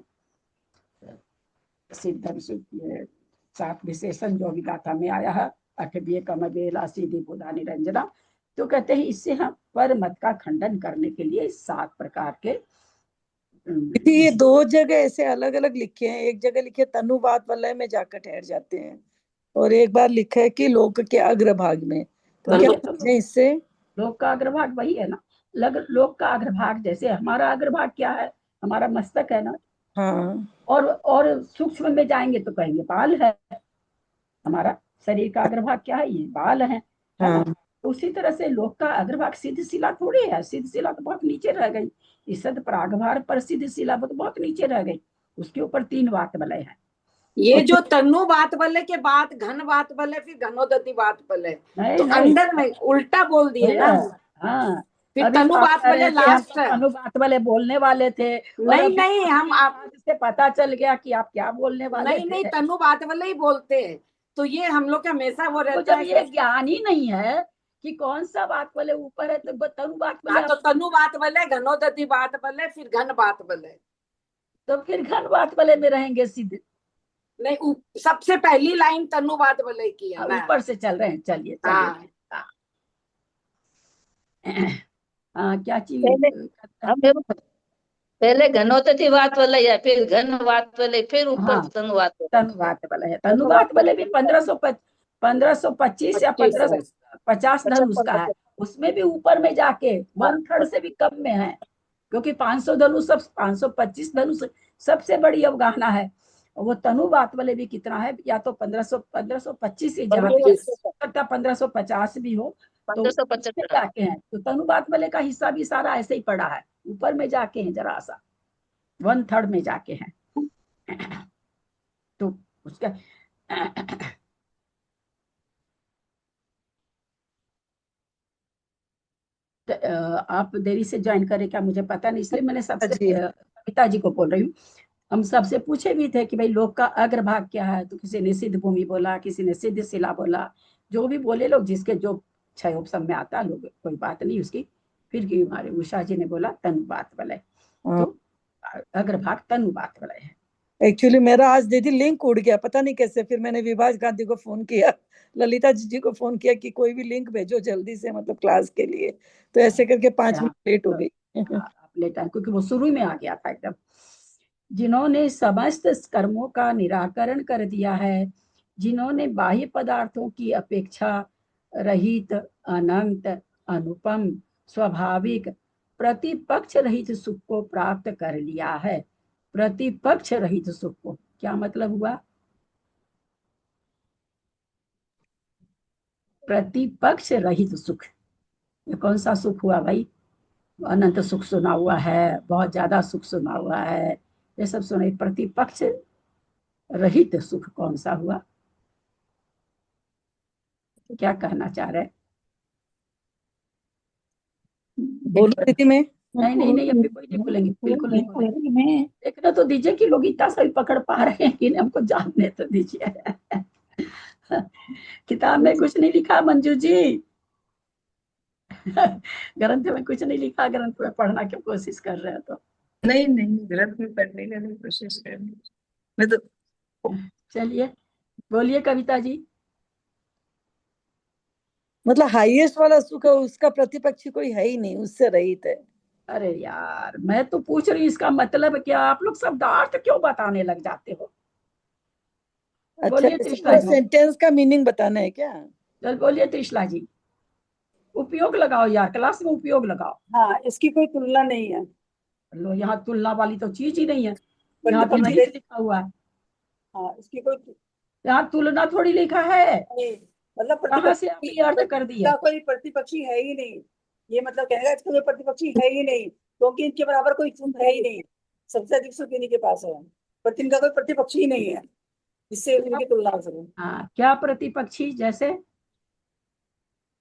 सिद्ध सात विशेषण जो गाथा में आया है, अठवीय कमबेला सीधी बुधा निरंजना, तो कहते हैं इससे हम पर मत का खंडन करने के लिए 7 प्रकार के ये 2 जगह ऐसे अलग अलग लिखे हैं। एक जगह लिखे तनुवात वलय में जाकर ठहर जाते हैं, और एक बार लिखा है कि लोक के अग्रभाग में। तो क्या समझे इससे? लोक का अग्रभाग वही है ना, लोक का अग्रभाग जैसे हमारा अग्रभाग क्या है, हमारा मस्तक है ना। हाँ। और सूक्ष्म में जाएंगे तो कहेंगे बाल है, हमारा शरीर का अग्रभाग क्या है, ये बाल है। हाँ। उसी तरह से लोक का अग्रभाग सिद्ध शिला थोड़ी है, सिद्ध शिला तो बहुत नीचे रह गई, ईसद प्रागभार पर सिद्ध शिला तो बहुत नीचे रह गई, उसके ऊपर 3 वात वलय है। ये जो तनु बात वलय के बाद घन बात वलय फिर घनोदति बात वलय, नहीं तो नहीं अंदर में उल्टा बोल दिए ना। हाँ, फिर अभी तनु तो आप बात कह रहे वलय थे हम लास्ट तो है। तनु बात वाले बोलने वाले थे, और नहीं अभी नहीं, हम आप आज से पता चल गया कि आप क्या बोलने वाले नहीं थे। नहीं, तनु बात वलय ही बोलते हैं, तो ये हम लोग का हमेशा वो तो रहता जब है ये कि ज्ञान ही नहीं है कि कौन सा बात वाले ऊपर है, तो तनु बात वाले हाँ, तो तनु बात वलय, घनोदति बात वलय, फिर घन बात वलय। तो फिर घन बात वाले में रहेंगे सीधे। नहीं, सबसे पहली लाइन तनु बात वलय की है ना। ऊपर से चल रहे हैं, चलिए चलिए। हाँ। क्या चीज पहले घनोदति बात वाला या फिर घन बात वाले, फिर ऊपर हाँ, तनु बात वाला। तनुबात वाला है। तनुबात वाले भी 1525 या 1550 धनुष का है, उसमें भी ऊपर में जाके 1/3 से भी कम में है, क्योंकि 500 धनुष, सब 525 धनुष सबसे बड़ी अवगाहना है। वो तनुबात वाले भी कितना है, या तो 1525 ही जहाँ तक 1550 भी हो, तो 1550 जाके हैं। तो तनुबात वाले का हिस्सा भी सारा ऐसे ही पड़ा है, ऊपर में जाके है, जरा सा 1/3 में जाके हैं। तो उसका आप देरी से ज्वाइन करें क्या मुझे पता नहीं, इसलिए मैंने सबसे कविता जी को बोल रही हूँ। हम सबसे पूछे भी थे कि भाई लोक का अग्रभाग क्या है, तो किसी ने सिद्ध भूमि बोला, किसी ने सिद्ध शिला बोला, जो भी बोले लोग, जिसके जो 6 ऑप्शन में आता लोग, कोई बात नहीं उसकी। फिर हमारे उषा जी ने बोला तनुबात वलय, तो अग्रभाग तनुबात वलय है। एक्चुअली मेरा आज दीदी लिंक उड़ गया, पता नहीं कैसे। फिर मैंने विभाज गांधी को फोन किया, ललिता जी को फोन किया कि कोई भी लिंक भेजो जल्दी से, मतलब क्लास के लिए। तो ऐसे करके 5 मिनट लेट हो गई। आप लेट आए, क्योंकि वो शुरू में आ गया था एकदम। जिन्होंने समस्त कर्मों का निराकरण कर दिया है, जिन्होंने बाह्य पदार्थों की अपेक्षा रहित अनंत अनुपम स्वाभाविक प्रतिपक्ष रहित सुख को प्राप्त कर लिया है। प्रतिपक्ष रहित सुख को क्या मतलब हुआ? प्रतिपक्ष रहित सुख, ये कौन सा सुख हुआ भाई? अनंत सुख सुना हुआ है, बहुत ज्यादा सुख सुना हुआ है, ये सब सुने। प्रतिपक्ष रहित सुख कौन सा हुआ? क्या कहना चाह रहे? बोलो दीदी में। नहीं नहीं, अभी कोई नहीं बोलेंगे, बिल्कुल नहीं बोलेंगे। देखना तो दीजिए कि लोग इतना सही पकड़ पा रहे हैं कि हमको जानने तो दीजिए। किताब में कुछ नहीं लिखा मंजू जी, ग्रंथ में कुछ नहीं लिखा, ग्रंथ में पढ़ना की कोशिश कर रहे हैं तो। नहीं नहीं, ग्रंथ में पढ़ने की कोशिश कर रही मैं तो। चलिए बोलिए कविता जी। मतलब हाईएस्ट वाला सुख है, उसका प्रतिपक्षी कोई है ही नहीं, उससे रहित है। अरे यार, मैं तो पूछ रही हूँ इसका मतलब क्या? आप लोग शब्दार्थ क्यों बताने लग जाते हो? बोलिए त्रिशला जी। सेंटेंस का मीनिंग बताना है क्या? चल बोलिए त्रिशला जी, उपयोग लगाओ यार, क्लास में उपयोग लगाओ। हाँ, इसकी कोई तुलना नहीं है। लो, यहाँ तुलना वाली तो चीज ही नहीं है, यहाँ तो नहीं लिखा हुआ है। हाँ, इसकी कोई यहाँ तुलना थोड़ी लिखा है, नहीं, मतलब कहाँ से आपने ये अर्थ कर दिया? कोई प्रतिपक्षी है ही नहीं, ये मतलब कहेगा इसका कोई प्रतिपक्षी है ही नहीं, क्योंकि इनके बराबर कोई सुख है ही नहीं। सबसे अधिक सुख इन्हीं के पास है, पर इनका कोई प्रतिपक्षी ही नहीं है, इससे इनकी तुलना हो सके। हाँ, क्या प्रतिपक्षी? जैसे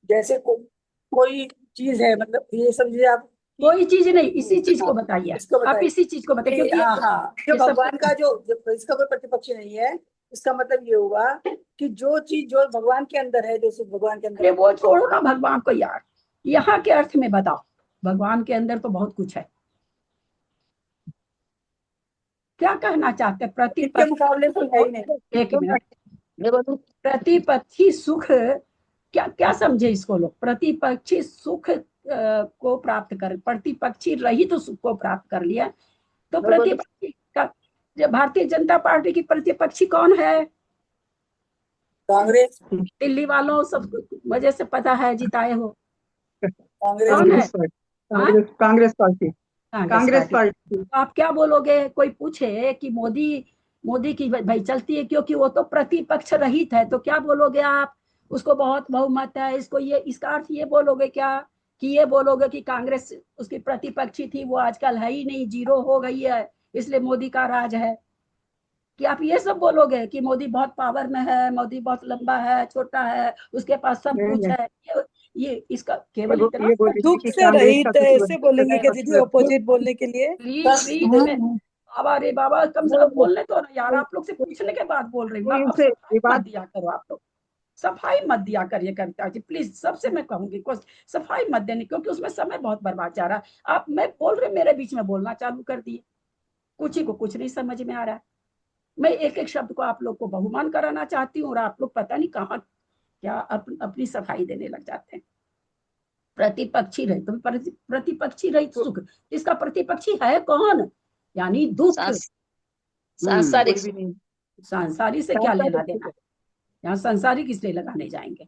जैसे कोई चीज है, मतलब ये समझिए आप, कोई चीज नहीं, इसी चीज को बताइए आप, इसी चीज को बताइए, क्योंकि हाँ, जो भगवान का जो इसका कोई प्रतिपक्षी नहीं है, इसका मतलब ये हुआ कि जो चीज जो भगवान के अंदर है, जो भगवान के अंदर, वो छोड़ो ना भगवान को यार, यहाँ के अर्थ में बताओ। भगवान के अंदर तो बहुत कुछ है, क्या कहना चाहते? प्रतिपक्ष मुकाबले कोई है ही नहीं। एक मिनट, प्रतिपक्षी सुख क्या क्या समझे इसको लोग? प्रतिपक्षी सुख को प्राप्त कर, प्रतिपक्षी रहित तो सुख को प्राप्त कर लिया, तो प्रतिपक्षी का भारतीय जनता पार्टी की प्रतिपक्षी कौन है? कांग्रेस। दिल्ली वालों सब वजह से पता है, जिताए हो। कांग्रेस पार्टी। तो आप क्या बोलोगे? कोई पूछे कि मोदी की भाई चलती है क्योंकि वो तो प्रतिपक्ष रहित है, तो क्या बोलोगे आप? उसको बहुत बहुमत है, इसको ये, इसका अर्थ ये बोलोगे क्या कि ये बोलोगे कि कांग्रेस उसकी प्रतिपक्षी थी, वो आजकल है ही नहीं, जीरो हो गई है, इसलिए मोदी का राज है? कि आप ये सब बोलोगे कि मोदी बहुत पावर में है, मोदी बहुत लंबा है, छोटा है, उसके पास सब कुछ है? ये इसका केवल इतना ये बोल रही थी दुख कि से कांग्रेस रहित का कुछ ऐसे बोलेंगे क्या दीदी ऑपोजिट बोलने के लिए? प्लीज प्लीज में बाबा रे बाबा, कम से कम बोलने तो ना यार, आप लोग से पूछने के बाद बोल रही हूँ। अब इनसे सफाई मत विवाद दिया करो आप लोग, सफाई मत दिया करिए कविता जी प्लीज, सबसे मैं कहूंगी कुछ सफाई मत देने, क्योंकि उसमें समय बहुत बर्बाद जा रहा है। आप, मैं बोल रहे, मेरे बीच में बोलना चालू कर दिए, कुछ ही को कुछ नहीं समझ में आ रहा है। मैं एक एक शब्द को आप लोग को बहुमान कराना चाहती हूँ और आप लोग पता नहीं कहाँ क्या अपनी सफाई देने लग जाते हैं। प्रतिपक्षी रहित, तो प्रतिपक्षी रहित सुख, इसका प्रतिपक्षी है कौन? यानी दुख। सांसारिक कोई भी नहीं। सांसारिक से क्या लेना देना है? यहाँ संसारिक इसलिए लगाने जाएंगे,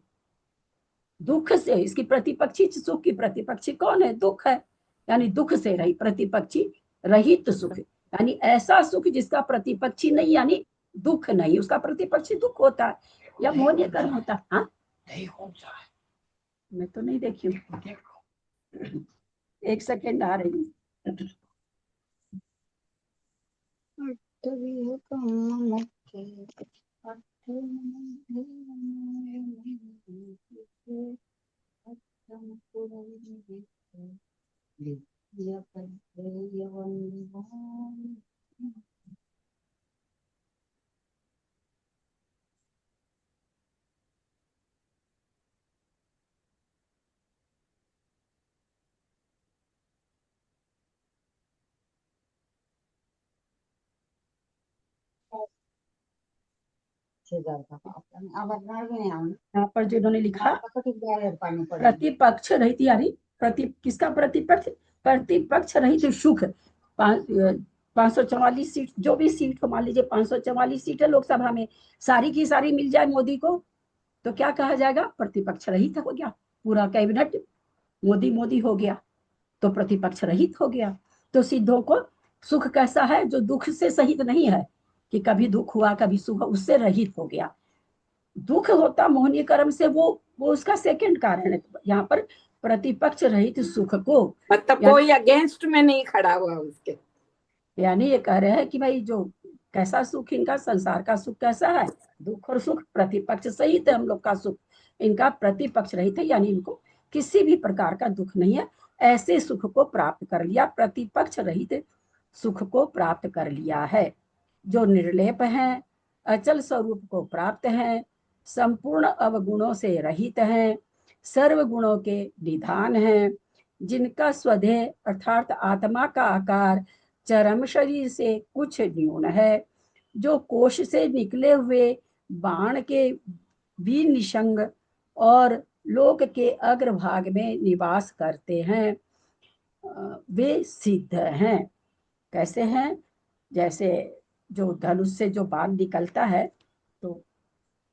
दुख से। इसकी प्रतिपक्षी सुख की प्रतिपक्षी कौन है? दुख है। यानी दुख से रहित, प्रतिपक्षी रहित सुख, यानी ऐसा सुख जिसका प्रतिपक्षी नहीं, यानी दुख नहीं, उसका प्रतिपक्षी दुख होता है या मोह कर्म होता है। हाँ नहीं होता है, मैं तो नहीं देखी हूँ, एक सेकेंड आ रही हूँ। यहाँ पर जिन्होंने लिखा प्रतिपक्ष रहित, यानी किसका प्रतिपक्ष? प्रतिपक्ष रहित सुख। 544 सीट, जो भी सीट हो, मान लीजिए 544 सीट है लोकसभा में, सारी की सारी मिल जाए मोदी को, तो क्या कहा जाएगा? प्रतिपक्ष रहित हो गया, पूरा कैबिनेट मोदी मोदी हो गया, तो प्रतिपक्ष रहित हो गया। तो सिद्धों को सुख कैसा है? जो दुख से सहित नहीं है, कि कभी दुख हुआ कभी सुख, उससे रहित हो गया। दुख होता मोहनीय कर्म से, वो उसका सेकंड कारण है। यहाँ पर प्रतिपक्ष रहित सुख को, मतलब कोई अगेंस्ट में नहीं खड़ा हुआ उसके, यानी ये कह रहे हैं कि भाई जो कैसा सुख इनका, संसार का सुख कैसा है? दुख और सुख प्रतिपक्ष सहित है हम लोग का सुख, इनका प्रतिपक्ष रहित है, यानी इनको किसी भी प्रकार का दुख नहीं है, ऐसे सुख को प्राप्त कर लिया, प्रतिपक्ष रहित सुख को प्राप्त कर लिया है। जो निर्लेप है, अचल स्वरूप को प्राप्त है, संपूर्ण अवगुणों से रहित है, सर्व गुणों के निधान है, जिनका स्वदेह अर्थात आत्मा का आकार चरम शरीर से कुछ न्यून है, जो कोश से निकले हुए बाण के भी निशंग और लोक के अग्रभाग में निवास करते हैं, वे सिद्ध हैं। कैसे हैं? जैसे जो धनुष से जो बाण निकलता है, तो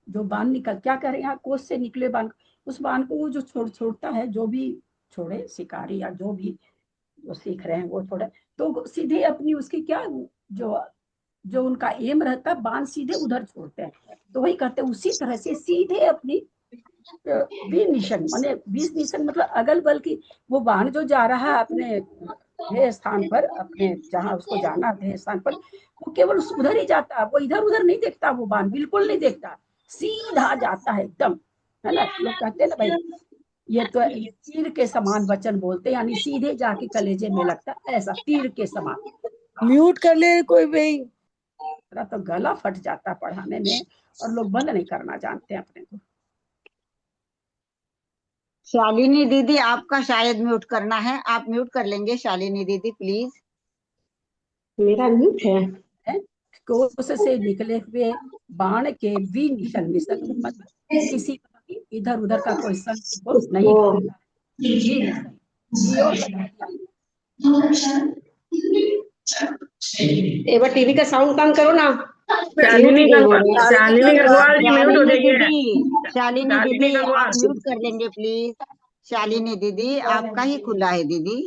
जो बाण निकल, क्या कह रहे हैं, कोष से निकले बाण, उस बाण को वो जो छोड़ता है, जो भी छोड़े शिकारी या जो भी जो सीख रहे हैं वो छोड़े, तो सीधे अपनी उसकी क्या, जो जो उनका एम रहता है, बाण सीधे उधर छोड़ते हैं, तो वही कहते हैं उसी तरह से सीधे अपनी निशन, माने 20 निशन मतलब अगल बगल की, वो बाण जो जा रहा है अपने ध्येय स्थान पर, अपने जहां उसको जाना ध्येय स्थान पर, वो केवल उधर ही जाता है, वो इधर उधर नहीं देखता, वो बाण बिल्कुल नहीं देखता, सीधा जाता है एकदम, है ना? लोग कहते हैं ना भाई, ये तो तीर के समान वचन बोलते, यानी सीधे जाके कलेजे में लगता, ऐसा तीर के समान। म्यूट कर ले कोई भाई। मेरा तो गला फट जाता पढ़ाने में, और लोग बंद नहीं करना जानते अपने को। शालिनी दीदी आपका शायद म्यूट करना है, आप म्यूट कर लेंगे शालिनी दीदी प्लीज। मेरा म्यूट है। कोष से निकले हुए बाण के भी निशन, निशन मतलब किसी का भी इधर उधर का कोई संग नहीं करता, भी निशन, भी और लगा दिया। एक बार टीवी का साउंड कम करो ना। शालिनी गंगवार जी म्यूट हो जाइए। शालिनी दीदी आप म्यूट कर लेंगे प्लीज। शालिनी दीदी आपका ही खुला है दीदी।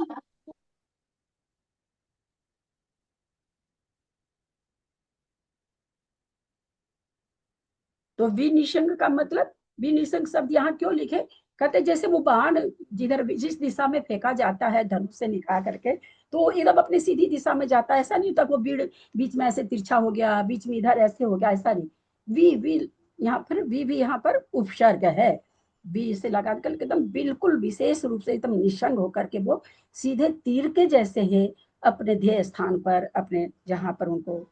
तो विनिशंग का मतलब विनिसंग शब्द यहाँ क्यों लिखे? कहते जैसे वो बाण जिस दिशा में फेंका जाता है धनुष से निकाल करके, तो एकदम अपनी सीधी दिशा में जाता है। ऐसा नहीं होता वो बीच में ऐसे तिरछा हो गया, बीच में इधर ऐसे हो गया, ऐसा नहीं। वी यहाँ पर वी भी यहाँ पर उपसर्ग है। बी से लगा कर एकदम बिल्कुल विशेष रूप से एकदम निशंग होकर के वो सीधे तीर के जैसे ही अपने ध्येय स्थान पर, अपने जहां पर उनको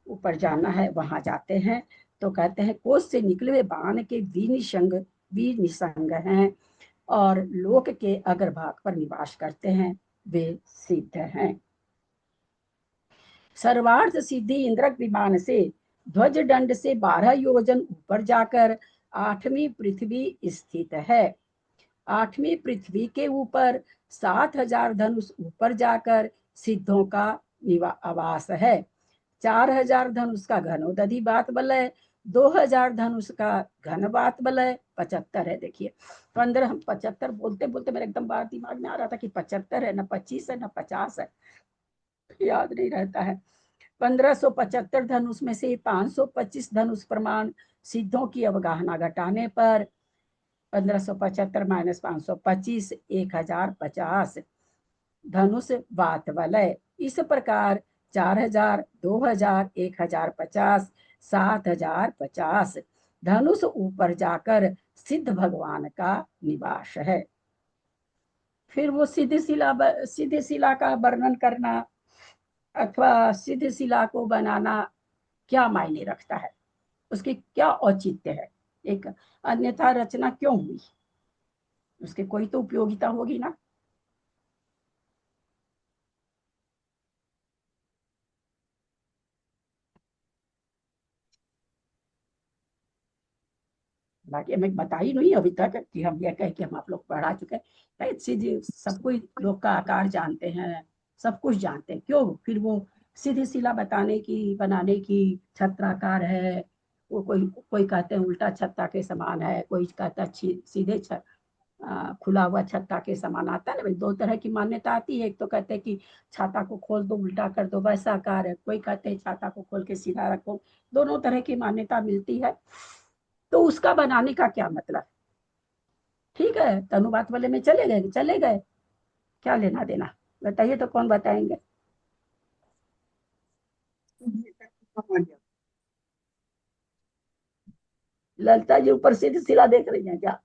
ऊपर जाना है वहां जाते हैं। तो कहते हैं कोष से निकले हुए बाण के विनिसंग हैं और लोक के अग्रभाग पर निवास करते हैं, वे सिद्ध हैं। सर्वार्थ सिद्धि इंद्रक विमान से ध्वज दंड से 12 योजन ऊपर जाकर 8वीं पृथ्वी स्थित है। 8वीं पृथ्वी के ऊपर 7000 धनुष ऊपर जाकर सिद्धों का आवास है। 4000 धनुष का घनोदधि बात बलय, 2000 धनुष का घन बात बलय 75 है। देखिए 75 बोलते बोलते मेरे एकदम बात दिमाग में आ रहा था कि 75 है, ना 25 है, ना 50 है, याद नहीं रहता है। 1575 धनुष में से 525 धनुष प्रमाण सिद्धों की अवगाहना घटाने पर 1575 माइनस 525 1050 धनुष वात वलय। इस प्रकार 4000, 2000, 1050, 7050 धनुष ऊपर जाकर सिद्ध भगवान का निवास है। फिर वो सिद्ध शिला का वर्णन करना अथवा सिद्ध शिला को बनाना क्या मायने रखता है, उसकी क्या औचित्य है, एक अन्यथा रचना क्यों हुई, उसके कोई तो उपयोगिता होगी ना। बाकी हमें बताई नहीं अभी तक कि हम यह कह के हम आप लोग पढ़ा चुके हैं। सीधे सब कोई लोग का आकार जानते हैं, सब कुछ जानते हैं, क्यों फिर वो सीधी शिला बताने की बनाने की छत्राकार है, वो कोई कहते हैं उल्टा छत्ता के समान है, कोई कहता है सीधे खुला हुआ छत्ता के समान आता है ना। दो तरह की मान्यता आती है, एक तो कहते हैं कि छाता को खोल दो उल्टा कर दो वैसा आकार है, कोई कहते हैं छाता को खोल के सीधा रखो, दोनों तरह की मान्यता मिलती है। तो उसका बनाने का क्या मतलब? ठीक है, तनुबात वाले में चले गए, क्या लेना देना बताइए, तो कौन बताएंगे? ललिता जी ऊपर सीधी शिला देख रही हैं क्या?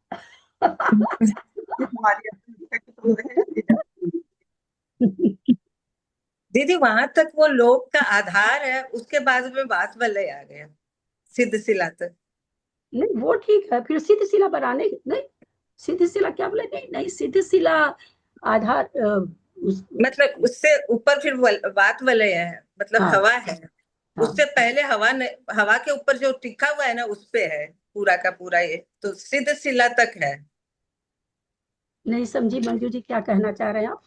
दीदी वहां तक वो लोक का आधार है, उसके बाद में बात वलय आ गया सिद्ध शिला तक। नहीं वो ठीक है, फिर सिद्ध शिला बनाने नहीं, सिद्ध शिला क्या बोले? नहीं सिद्ध शिला आधार मतलब उससे ऊपर फिर बात वलय है, मतलब हाँ, हवा है। हाँ। उससे पहले हवा के ऊपर जो टिका हुआ है ना उस पे है पूरा का पूरा, ये तो सिद्ध शिला तक है। नहीं समझी मंजू जी क्या कहना चाह रहे हैं आप?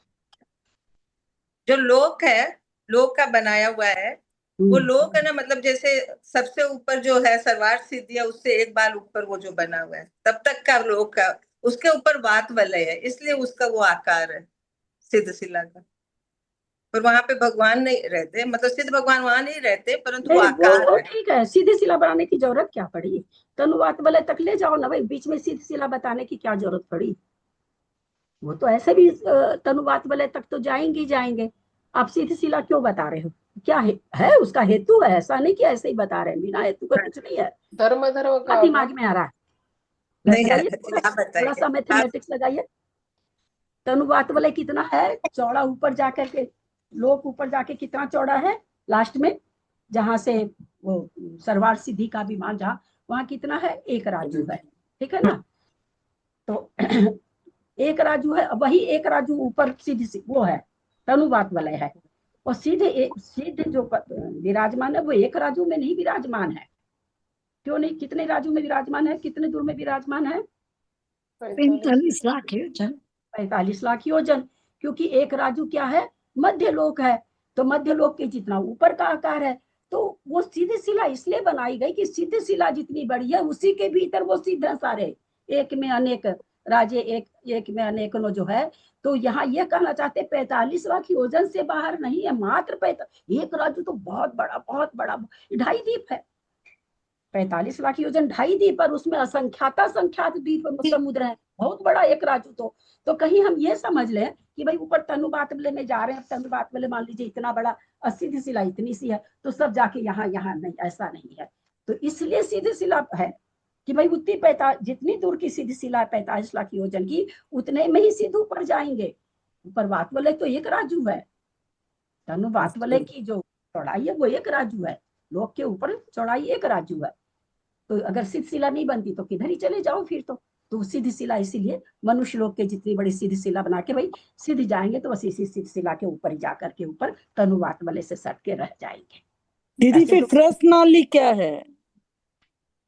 जो लोक है, लोक का बनाया हुआ है, वो लोक है ना, मतलब जैसे सबसे ऊपर जो है सर्वार्थ सिद्धि है, उससे एक बाल ऊपर वो जो बना हुआ है तब तक का लोक का, उसके ऊपर बात वलय है, इसलिए उसका वो आकार है सिद्ध शिला का। पर वहां पे भगवान नहीं रहते, मतलब सिद्ध भगवान वहां नहीं रहते, परंतु वो आकार है। ठीक है, सीधी शिला बनाने की जरूरत क्या पड़ी? तनुवात वाले तक ले जाओ ना भाई, बीच में सीधी शिला बताने की क्या जरूरत पड़ी? वो तो ऐसे भी तनुवात वाले तक तो जाएंगे। आप सीधी शिला क्यों बता रहे हो? क्या है उसका हेतु? है ऐसा नहीं कि ऐसे ही बता रहे हैं, बिना हेतु का कुछ नहीं है। धर्म का दिमाग में आ रहा है? नहीं थोड़ा सा मैथमेटिक्स लगाइए। तनुवात वाले कितना है चौड़ा, ऊपर जाकर के लोक ऊपर जाके कितना चौड़ा है लास्ट में, जहां से वो सर्वार्थ सिद्धि का विमान जहाँ, वहां कितना है? 1 राजू है, ठीक है ना। तो 1 राजू है, वही 1 राजू ऊपर सीधी वो है तनुवात वलय है, और सीधे जो विराजमान है वो 1 राजू में नहीं विराजमान है। क्यों नहीं? कितने राजू में विराजमान है, कितने दूर में विराजमान है? 45 लाख योजन। 45 लाख योजन, क्योंकि 1 राजू क्या है? मध्य लोक है, तो मध्य लोक के जितना ऊपर का आकार है। तो वो सीधी शिला इसलिए बनाई गई कि सीधी शिला जितनी बड़ी है उसी के भीतर वो सिद्ध सारे, एक में अनेक राजे, एक में अनेक नो जो है। तो यहाँ ये कहना चाहते 45 लाख योजन से बाहर नहीं है, मात्र 1 राजू तो बहुत बड़ा 2.5 द्वीप है। 45 लाख योजन 2.5 द्वीप, और उसमें असंख्याता संख्यात द्वीप समुद्र है, बहुत बड़ा एक राजू। तो कहीं हम ये समझ लें कि भाई ऊपर तनु बातबले में जा रहे हैं, तनु बातबले मान लीजिए इतना बड़ा, और सीधी शिला इतनी सी है, तो सब जाके यहाँ यहाँ नहीं, ऐसा नहीं है। तो इसलिए सीधी शिला है कि भाई उतनी जितनी दूर की सीधी शिला 45 लाख योजन की, उतने में ही सीधे ऊपर जाएंगे। ऊपर बातबले तो एक राजू है, तनु बातबले की जो चौड़ाई है वो एक राजू है, लोक के ऊपर चौड़ाई एक राजू है। तो अगर सिद्ध शिला नहीं बनती तो किधर ही चले जाओ फिर तो सीधी शिला, इसीलिए मनुष्य लोग के जितनी बड़ी सीधी शिला बना के भाई सीधी जाएंगे, तो बस इसी सीधी शिला के ऊपर ही जाकर के ऊपर तनुवात वाले से सट के रह जाएंगे। दीदी फिर त्रस्त नाली क्या है?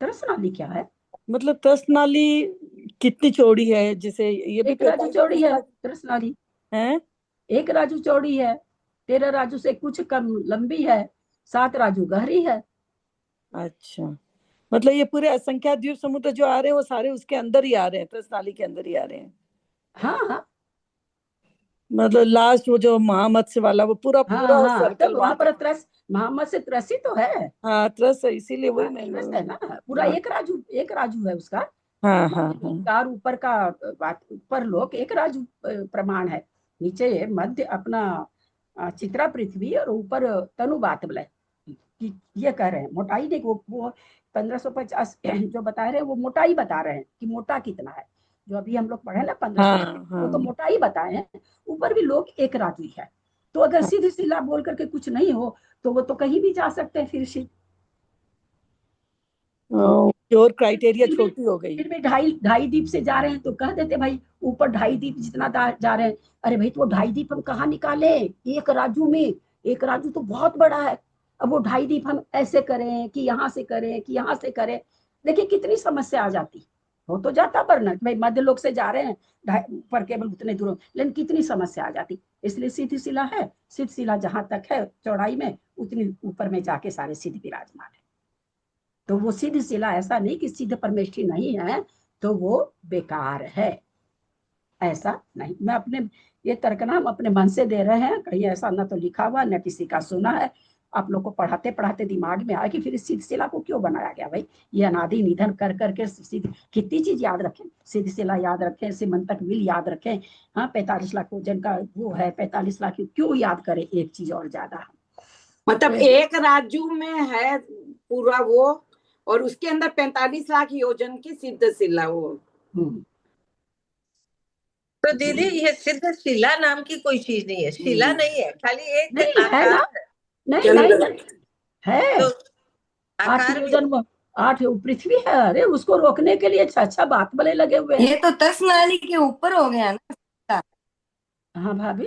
त्रस्त नाली क्या है? मतलब त्रस्त नाली कितनी चौड़ी है? जैसे ये भी एक राजू चौड़ी है त्रस्त नाली है, एक राजू चौड़ी है, 13 राजू से कुछ कम लंबी है, 7 राजू गहरी है। अच्छा, मतलब ये पूरे असंख्यात द्वीप समुद्र जो आ रहे हैं वो सारे उसके अंदर ही आ रहे हैं, त्रस्त नाली के अंदर ही आ रहे हैं। हाँ हाँ, मतलब लास्ट वो जो महामत्स्य वाला वो पूरा हाँ पूरा हाँ, सर्कल तो वहां पर त्रस्त, मोहम्मद से त्रसी तो है। हाँ त्रस्त है, इसीलिए वही हाँ, त्रस्त मैं है ना, पूरा हाँ एक राजू है उसका। हाँ हाँ हाँ कार ऊपर का बात, ऊपर लोक एक राजू प्रमाण है, नीचे मध्य अपना चित्रा पृथ्वी, और ऊपर तनु बातबलय। ये कह रहे हैं मोटाई देख, वो 1550 जो बता रहे हैं वो मोटाई बता रहे हैं कि मोटा कितना है। जो अभी हम लोग पढ़े ना 1500, वो तो मोटाई बताए हैं, ऊपर भी लोग एक राजू है। तो अगर सीधी शिला बोल करके कुछ नहीं हो तो वो तो कहीं भी जा सकते हैं फिर से। और क्राइटेरिया छोटी हो गई। फिर भी 2.5 द्वीप से जा रहे हैं तो कह देते भाई ऊपर 2.5 द्वीप जितना जा रहे हैं। अरे भाई तो 2.5 द्वीप हम कहाँ निकाले एक राजू में? एक राजू तो बहुत बड़ा है। अब वो 2.5 द्वीप हम ऐसे करें कि यहाँ से करें कि यहाँ से करें, देखिए कितनी समस्या आ जाती। हो तो जाता वरना भाई मध्य लोक से जा रहे हैं ऊपर केवल उतने दूर, लेकिन कितनी समस्या आ जाती। इसलिए सीधी शिला है, सिद्ध शिला जहां तक है चौड़ाई में उतनी ऊपर में जाके सारे सिद्ध विराजमान है। तो वो सिद्ध शिला ऐसा नहीं कि सिद्ध परमेष्ठी नहीं है तो वो बेकार है, ऐसा नहीं। मैं अपने ये तर्कना हम अपने मन से दे रहे हैं, कहीं ऐसा ना तो लिखा हुआ न किसी का सुना है। आप लोग को पढ़ाते पढ़ाते दिमाग में आया कि फिर सिद्ध शिला को क्यों बनाया गया भाई, ये अनादि निधन कर करके कितनी चीज याद रखें, सिद्ध शिला याद रखें, सिमंतक विल याद रखें। हाँ 45 लाख वजन का वो है, 45 लाख क्यों याद करें एक चीज और ज्यादा। मतलब एक राजू में है पूरा वो, और उसके अंदर 45 लाख योजन की सिद्ध शिला वो। तो दीदी ये सिद्ध शिला नाम की कोई चीज नहीं है, शिला नहीं है, खाली एक नहीं है ना, आकार नहीं नहीं है। तो 8 आकार भी योजन 8 पृथ्वी है। अरे उसको रोकने के लिए अच्छा बात बले लगे हुए हैं। ये तो त्रस्त नाली के ऊपर हो गया ना। हाँ भाभी,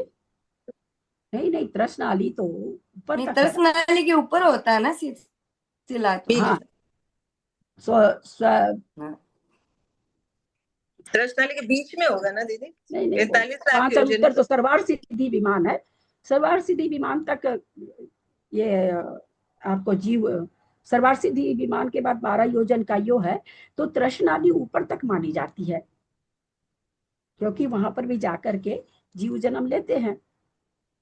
नहीं नहीं त्रस्त नाली तो ऊपर नहीं, तक त्रस्त है। नाली के ऊपर होता है ना शिला तो। हाँ त्रस्त नाली के बीच में होगा ना दीदी। नहीं नहीं 45 लाख 5 योजन उत्तर तो सरवार सिद्धि विमान है, सरवार सिद्धि विमान तक ये आपको जीव सरवार सिद्धि विमान के बाद 12 योजन का यो है। तो त्रस्त नाली ऊपर तक मानी जाती है, क्योंकि वहां पर भी जाकर के जीव जन्म लेते हैं।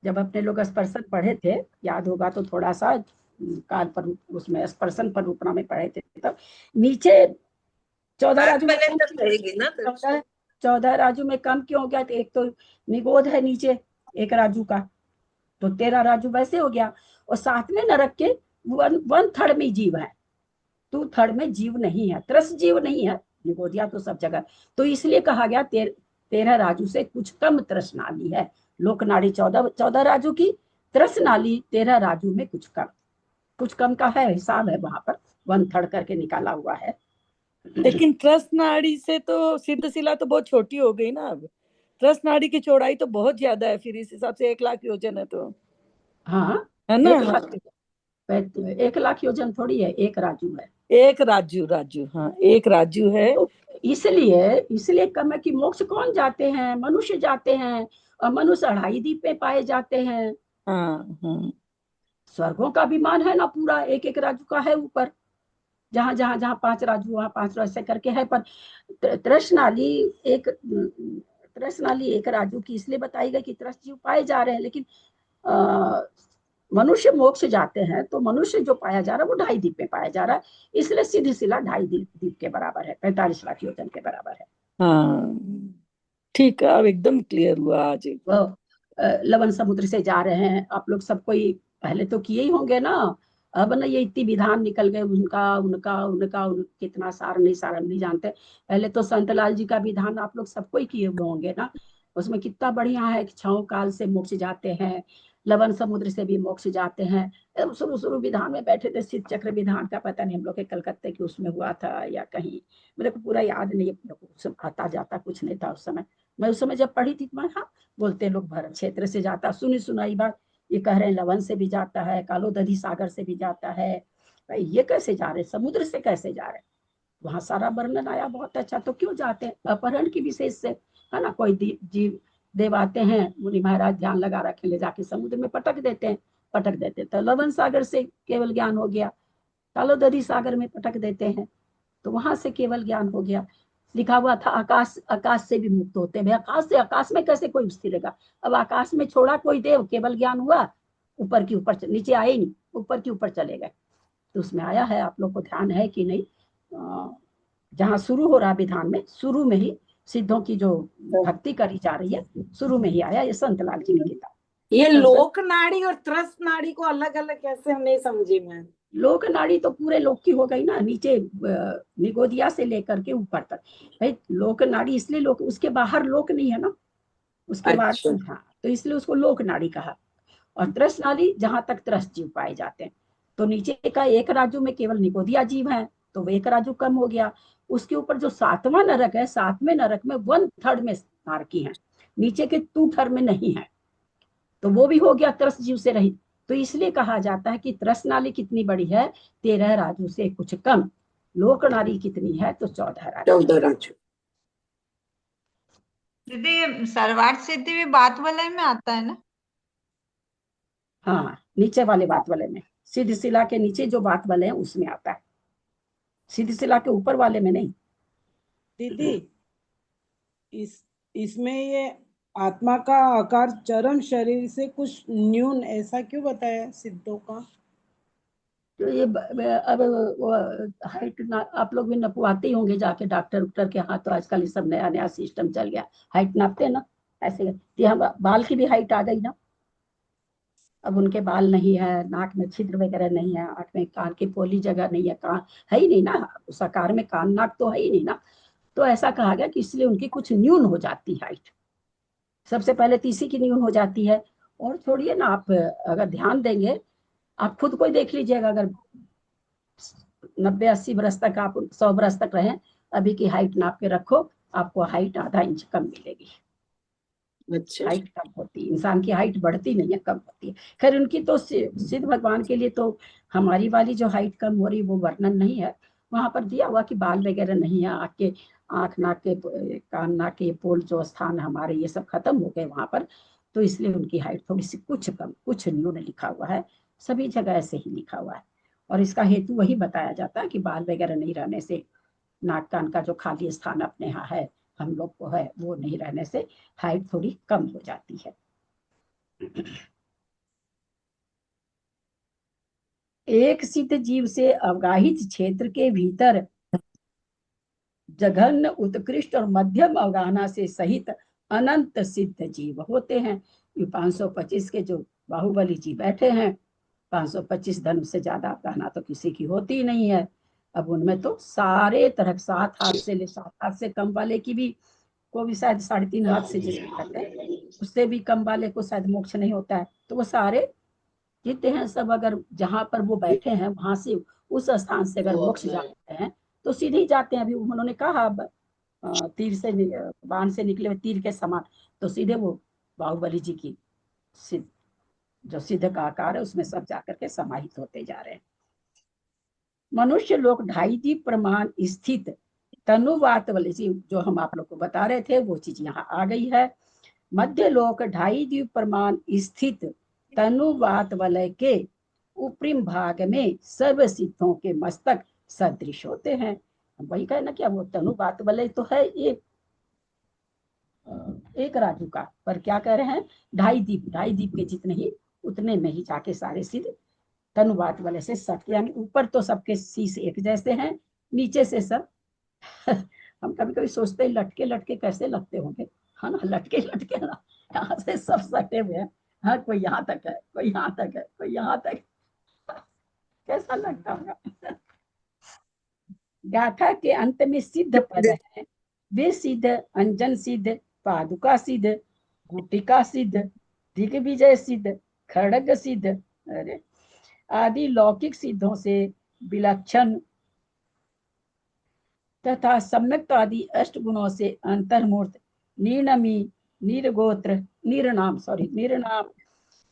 जब अपने लोग स्पर्शन पढ़े थे, याद होगा तो थोड़ा सा काल पर उसमें स्पर्शन पर रूपना में पढ़े थे, तब नीचे 14 राजू में रहेगी ना, 14 राजू में कम क्यों हो गया? तो एक तो निगोध है नीचे एक राजू का, तो 13 राजू वैसे हो गया। और साथ में नरक के 1/3 में जीव है, 2/3 में जीव नहीं है, त्रस्त जीव नहीं है, निगोधिया तो सब जगह। तो इसलिए कहा गया 13 राजू से कुछ कम त्रस्त नाली है। लोक नाड़ी 14 राजू की, त्रस्त नाली 13 राजू में कुछ कम का है, हिसाब है वहां पर 1/3 करके निकाला हुआ है। लेकिन त्रस्त नाड़ी से तो सिद्ध शिला तो बहुत छोटी हो गई ना। अब त्रस्त नाड़ी की चौड़ाई तो बहुत ज्यादा है, फिर इस हिसाब से 1 लाख योजन है तो। हाँ है ना, 1 लाख योजन थोड़ी है, एक राजू है। एक राजू हाँ एक राजू है। तो इसलिए कम है कि मोक्ष कौन जाते हैं? मनुष्य जाते हैं, और मनुष्य 2.5 द्वीप में पाए जाते हैं। हाँ स्वर्गों का विमान है ना पूरा, एक राजू का है ऊपर, जहां जहां जहां 5 राजू वहां 5 राजू ऐसे करके है। पर त्रस्त नाली एक राजू की इसलिए बताई गई कि त्रस्त जीव पाए जा रहे हैं, लेकिन मनुष्य मोक्ष जाते हैं तो मनुष्य जो पाया जा रहा है वो 2.5 दीप में पाया जा रहा है, इसलिए सीधी शिला 2.5 दीप के बराबर है, 45 लाख योजन के बराबर है। हाँ ठीक है, अब एकदम क्लियर हुआ आज। वो लवन समुद्र से जा रहे हैं, आप लोग सब कोई पहले तो किए ही होंगे ना, अब ना ये इतनी विधान निकल गए, उनका उनका उनका कितना सार नहीं, सार हम नहीं जानते। पहले तो संत लाल जी का विधान आप लोग सबको ही किए हुए होंगे ना, उसमें कितना बढ़िया है कि 6 काल से मोक्ष जाते हैं, लवन समुद्र से भी मोक्ष जाते हैं। शुरू शुरू विधान में बैठे थे, सिद्ध चक्र विधान का पता नहीं हम लोग के कलकत्ते की उसमें हुआ था या कहीं, मेरे को पूरा याद नहीं, आता जाता कुछ नहीं था उस समय। मैं उस समय जब पढ़ी थी मैं, हाँ बोलते लोग भरत क्षेत्र से जाता, सुनी सुनाई बात, ये कह रहे हैं लवन से भी जाता है, कालोदधी सागर से भी जाता है, भाई ये कैसे जा रहे, समुद्र से कैसे जा रहे, वहां सारा वर्णन आया बहुत अच्छा, तो क्यों जाते हैं, अपहरण की विशेष से, है ना, कोई जीव देव आते हैं, मुनि महाराज ध्यान लगा रखे, ले जाके समुद्र में पटक देते हैं, तो लवन सागर से केवल ज्ञान हो गया, कालोदधी सागर में पटक देते हैं तो वहां से केवल ज्ञान हो गया। लिखा हुआ था आकाश से भी मुक्त होते हैं, आकाश में कैसे कोई स्थिरेगा, अब आकाश में छोड़ा कोई देव, केवल ज्ञान हुआ, ऊपर की ऊपर, नीचे आए नहीं, ऊपर की ऊपर चले गए। तो उसमें आया है, आप लोग को ध्यान है कि नहीं, जहाँ शुरू हो रहा विधान में, शुरू में ही सिद्धों की जो भक्ति करी जा रही है, शुरू में ही आया ये संत लाल जी की किताब। ये लोक नाड़ी और त्रस्त नाड़ी को अलग अलग कैसे, हम नहीं समझी मैं। लोक नाड़ी तो पूरे लोक की हो गई ना, नीचे निगोदिया से लेकर के ऊपर तक, भाई लोक नाड़ी इसलिए लोक, उसके बाहर लोक नहीं है ना, उसके बाद हाँ, तो इसलिए उसको लोक नाड़ी कहा। और त्रस नाड़ी जहां तक त्रस जीव पाए जाते हैं, तो नीचे का एक राजू में केवल निगोदिया जीव है, तो वो एक राजू कम हो गया। उसके ऊपर जो 7वां नरक है, 7वें नरक में 1/3 में नारकी है, नीचे के 2/3 में नहीं है, तो वो भी हो गया त्रस जीव से रहित। तो इसलिए कहा जाता है कि त्रस नाली कितनी बड़ी है, 13 राजू से कुछ कम, लोक नाली कितनी है, तो 14 राजू। दीदी सर्वार्थ सिद्धि भी बात वाले में आता है ना? हाँ, नीचे वाले बात वाले में, सिद्ध शिला के नीचे जो बात वाले हैं उसमें आता है, सिद्ध शिला के ऊपर वाले में नहीं। दीदी इसमें ये आत्मा का आकार चरम शरीर से कुछ न्यून, ऐसा क्यों बताया सिद्धों का? तो ये अब हाइट आप लोग भी नपवाते ही होंगे जाके डॉक्टर उक्टर के, हाँ तो आजकल ये सब नया नया सिस्टम चल गया, हाइट नापते हैं ना ऐसे, हम बाल की भी हाइट आ गई ना, अब उनके बाल नहीं है, नाक में छिद्र वगैरह नहीं है, आंख में कान की पोली जगह नहीं है, कान है ही नहीं ना, उस आकार में कान नाक तो है ही नहीं ना, तो ऐसा कहा गया कि इसलिए उनकी कुछ न्यून हो जाती है हाइट, सबसे पहले तीसरी की न्यून हो जाती है। और छोड़िए ना, आप अगर ध्यान देंगे, आप खुद को ही देख लीजिएगा, अगर 90-80 बरस तक आप 100 बरस तक रहे, अभी की हाइट नाप के रखो, आपको हाइट आधा इंच कम मिलेगी। अच्छा, हाइट कम होती है, इंसान की हाइट बढ़ती नहीं है, कम होती है। खैर उनकी तो सिद्ध भगवान के लिए तो हमारी वाली जो हाइट कम हो रही वो वर्णन नहीं है, वहां पर दिया हुआ कि बाल वगैरह नहीं है, आंख नाक के कान नाक के पोल जो स्थान हमारे ये सब खत्म हो गए वहां पर, तो इसलिए उनकी हाइट थोड़ी सी कुछ कम, कुछ न्यून लिखा हुआ है, सभी जगह ऐसे ही लिखा हुआ है। और इसका हेतु वही बताया जाता है कि बाल वगैरह नहीं रहने से, नाक कान का जो खाली स्थान अपने यहाँ है, हम लोग को है, वो नहीं रहने से हाइट थोड़ी कम हो जाती है। एक सिद्ध जीव से अवगाहित क्षेत्र के भीतर जघन्य उत्कृष्ट और मध्यम अवगाहना से सहित अनंत सिद्ध जीव होते हैं। ये 525 के जो बाहुबली जी बैठे हैं, 525 धन से ज्यादा अवगाहना तो किसी की होती ही नहीं है। अब उनमें तो सारे तरह 7 हाथ से कम वाले की भी, को भी शायद 3.5 हाथ से जिसको कहते हैं, उससे भी कम वाले को शायद मोक्ष नहीं होता है। तो वो सारे जितने हैं सब, अगर जहां पर वो बैठे हैं वहां से, उस स्थान से अगर मोक्ष जाते हैं तो सीधे ही जाते हैं। अभी उन्होंने कहा तीर से, बाण से निकले हुए तीर के समान, तो सीधे वो बाहुबली जी की सिद्ध, जो सिद्ध का आकार है उसमें सब जाकर के समाहित होते जा रहे हैं। मनुष्य लोक 2.5 दीप प्रमाण स्थित तनुवात वाली चीज जो हम आप लोग को बता रहे थे, वो चीज यहाँ आ गई है। मध्य लोक 2.5 दीप प्रमाण स्थित तनुवात वलय के उपरिम भाग में सर्व सिद्धों के मस्तक सदृश होते हैं। वही कहे ना, क्या वो तनुवात वलय तो है एक राजू का, पर क्या कह रहे हैं, 2.5 दीप के जितने ही उतने में ही जाके सारे सिद्ध तनुवात वाले से सट, यानी ऊपर तो सबके शीश एक जैसे हैं, नीचे से सब हम कभी कभी सोचते हैं लटके लटके कैसे लगते होंगे, है ना, लटके लटके ना, यहाँ से सब सटे हुए हैं, हाँ कोई यहाँ तक है, कोई यहाँ तक है, कोई यहाँ तक है। कैसा लगता होगा। गाथा के अंत में सिद्ध पद है, वे सिद्ध अंजन सिद्ध, पादुका सिद्ध, गुटिका सिद्ध, दिग्विजय सिद्ध, खड़ग सिद्ध, अरे आदि लौकिक सिद्धों से विलक्षण तथा सम्यक्त आदि अष्ट गुणों से अंतर्मूर्त निर्नमी निर्गोत्र निर्नाम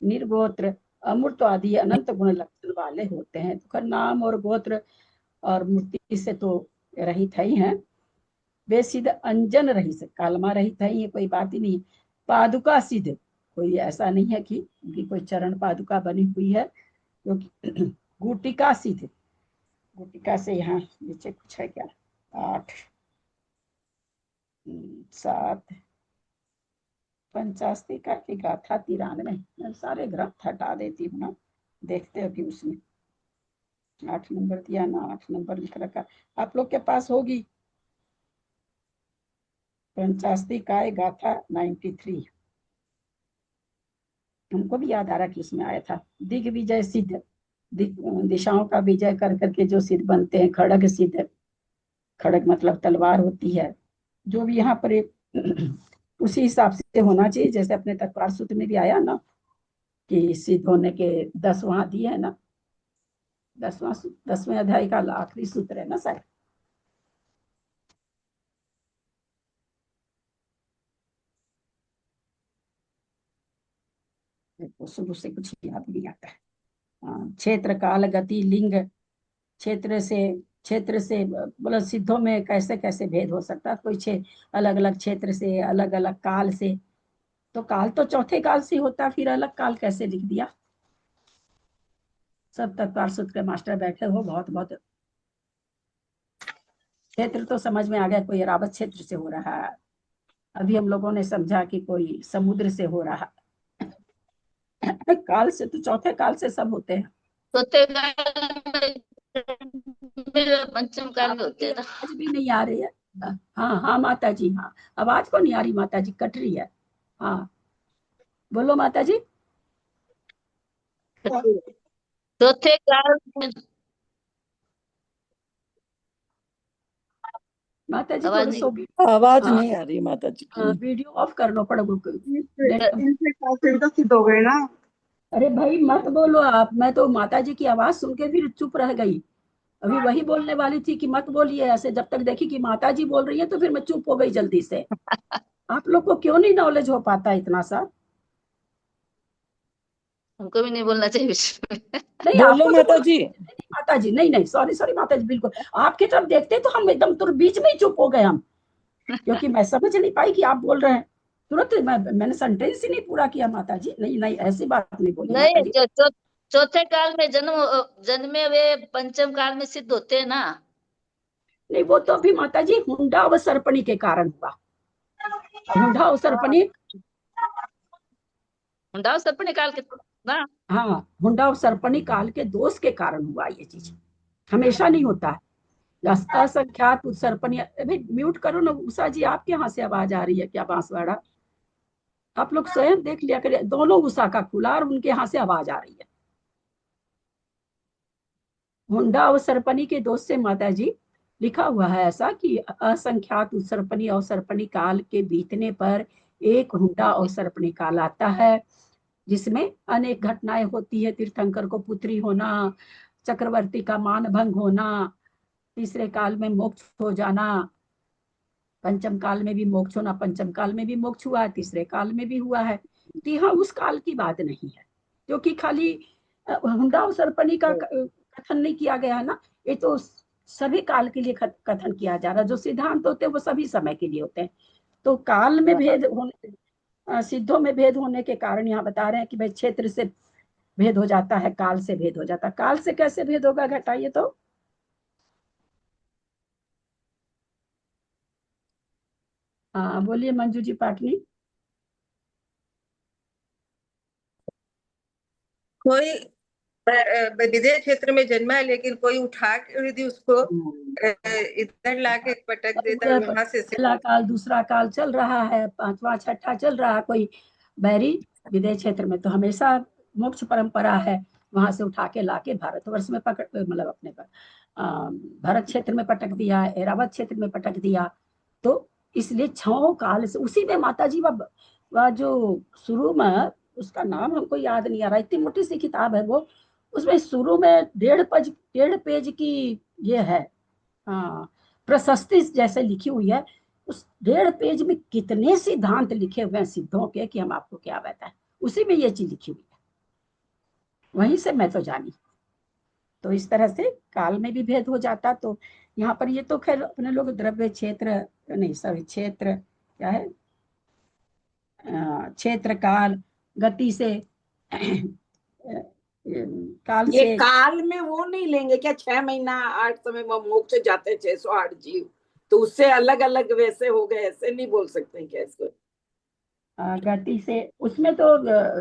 निर्गोत्र अमूर्त आदि अनंत गुण लक्षण वाले होते हैं। तो नाम और गोत्र और मूर्ति से तो रहित ही हैं। वे सिद्ध अंजन रहित, कालमा रहित है, ये कोई बात ही नहीं। पादुका सिद्ध, कोई ऐसा नहीं है कि उनकी कोई चरण पादुका बनी हुई है, क्योंकि गुटिका सिद्ध, गुटिका से यहाँ नीचे कुछ है क्या, 8 7 85 का की गाथा 93, सारे ग्रंथ हटा देती हूँ ना, देखते अभी उसमें 8 नंबर दिया ना, 8 नंबर लिख रखा, आप लोग के पास होगी 85 का गाथा 93। हमको भी याद आ रहा कि उसमें आया था दिग्विजय सिद्ध, दिशाओं का विजय कर करके जो सिद्ध बनते हैं, खड़ग सिद्ध, खड़ग मतलब तलवार होती है, जो भी यहाँ पर उसी हिसाब से होना चाहिए, जैसे अपने तत्पर सूत्र में भी आया ना कि सिद्ध होने के 10 वहां दिए है ना, 10वें अध्याय का आखिरी सूत्र है ना सर। शुरू से कुछ याद नहीं आता है। क्षेत्र काल गति लिंग, क्षेत्र से मतलब सिद्धों में कैसे कैसे भेद हो सकता है, कोई अलग अलग क्षेत्र से, अलग अलग काल से, तो काल तो चौथे काल से होता, फिर अलग काल कैसे लिख दिया। सब तत्पर सूत्र के मास्टर बैठे हो, बहुत बहुत क्षेत्र तो समझ में आ गया, कोई रावत क्षेत्र से हो रहा है, अभी हम लोगों ने समझा कि कोई समुद्र से हो रहा है। काल से तो चौथे काल से सब होते हैं। चौथे काल में पंचम काल में होते हैं ना। आज भी नहीं आ रही है। हाँ हाँ माता जी, हाँ आवाज को नहीं आ रही माता जी, कट रही है। हाँ बोलो माता जी। चौथे काल में माता जी आवाज थोड़ा नहीं, सो आवाज नहीं आ रही माता जी की। वीडियो ऑफ करना पड़ेगा। इनसे सिद्ध हो गए ना। अरे भाई मत बोलो आप, मैं तो माता जी की आवाज सुन के फिर चुप रह गई, अभी वही बोलने वाली थी कि मत बोलिए ऐसे, जब तक देखी कि माता जी बोल रही है तो फिर मैं चुप हो गई जल्दी से। आप लोग को क्यों नहीं नॉलेज हो पाता इतना सा। हमको भी नहीं बोलना चाहिए विषय में। नहीं बोलो आपको तो माता जी। नहीं माता जी, नहीं नहीं सॉरी सॉरी माता जी, बिल्कुल आपकी तरफ देखते तो हम एकदम तुरंत बीच में ही चुप हो गए हम, क्योंकि मैं समझ नहीं पाई कि आप बोल रहे हैं तुरंत। मैंने सेंटेंस ही नहीं पूरा किया माता जी, नहीं नहीं ऐसी बात नहीं बोली माता नहीं, जी। चौथे काल में जन्मे वे पंचम काल में सिद्ध होते हैं ना। नहीं वो तो अभी माता जी हुंडा व सरपणी के कारण हुआ, हुंडा और सरपणी। हुंडा सरपणी काल के ना। हाँ हुंडा और सरपणी काल के दोष के कारण हुआ ये चीज, हमेशा नहीं होता है। असंख्यात उत्सर्पणी, अभी म्यूट करो ना उषा जी, आपके यहाँ से आवाज आ रही है क्या बांसवाड़ा, आप लोग स्वयं देख लिया करिए, दोनों उषा का खुला और उनके यहाँ से आवाज आ रही है। हुंडा और सरपणी के दोष से माता जी लिखा हुआ है ऐसा कि असंख्यात उत्सर्पणी और सरपणी काल के बीतने पर एक हुंडा और सरपणी काल आता है, जिसमें अनेक घटनाएं होती है, तीर्थंकर को पुत्री होना, चक्रवर्ती का मान भंग होना, तीसरे काल में मोक्ष हो जाना, पंचम काल में भी मोक्ष होना, पंचम काल में भी मोक्ष हुआ है, तीसरे काल में भी हुआ है। तो यहाँ उस काल की बात नहीं है, क्योंकि खाली हुंडा और सरपणी का कथन नहीं किया गया है ना, ये तो सभी काल के लिए कथन किया जा रहा है। जो सिद्धांत होते हैं वो सभी समय के लिए होते हैं। तो काल में भेद होने, सिद्धों में भेद होने के कारण यहाँ बता रहे हैं कि भाई क्षेत्र से भेद हो जाता है, काल से भेद हो जाता है। काल से कैसे भेद होगा घटाइए तो। हाँ बोलिए मंजू जी पाटनी। कोई विदेश क्षेत्र में जन्मा है, लेकिन कोई उठा के यदि उसको इधर लाके पटक देता है, वहां से पहला काल दूसरा काल चल रहा है, पांचवा छठा चल रहा है, कोई बैरी विदेश क्षेत्र में तो हमेशा मोक्ष परंपरा है, वहां से उठा के लाके भारतवर्ष में पकड़, मतलब अपने पर भरत क्षेत्र में पटक दिया, एरावत क्षेत्र में पटक दिया। तो इसलिए 6 काल से उसी में माता जी वह जो शुरू में, उसका नाम हमको याद नहीं आ रहा, इतनी मोटी सी किताब है वो, उसमें शुरू में 1.5 पेज की ये है, हाँ, प्रशस्ति जैसे लिखी हुई है। उस 1.5 पेज में कितने सिद्धांत लिखे हुए हैं सिद्धों के कि हम आपको क्या बताएं, उसी में ये चीज लिखी हुई है, वहीं से मैं तो जानी। तो इस तरह से काल में भी भेद हो जाता। तो यहाँ पर ये तो खैर अपने लोग द्रव्य क्षेत्र नहीं, सॉरी, क्षेत्र क्या है, क्षेत्र काल गति से काल ये से काल में वो नहीं लेंगे क्या, 6 महीना 8 समय में मोक्ष जाते 608 जीव, तो उससे अलग अलग वैसे हो गए, ऐसे नहीं बोल सकते क्या इसको? गति से उसमें तो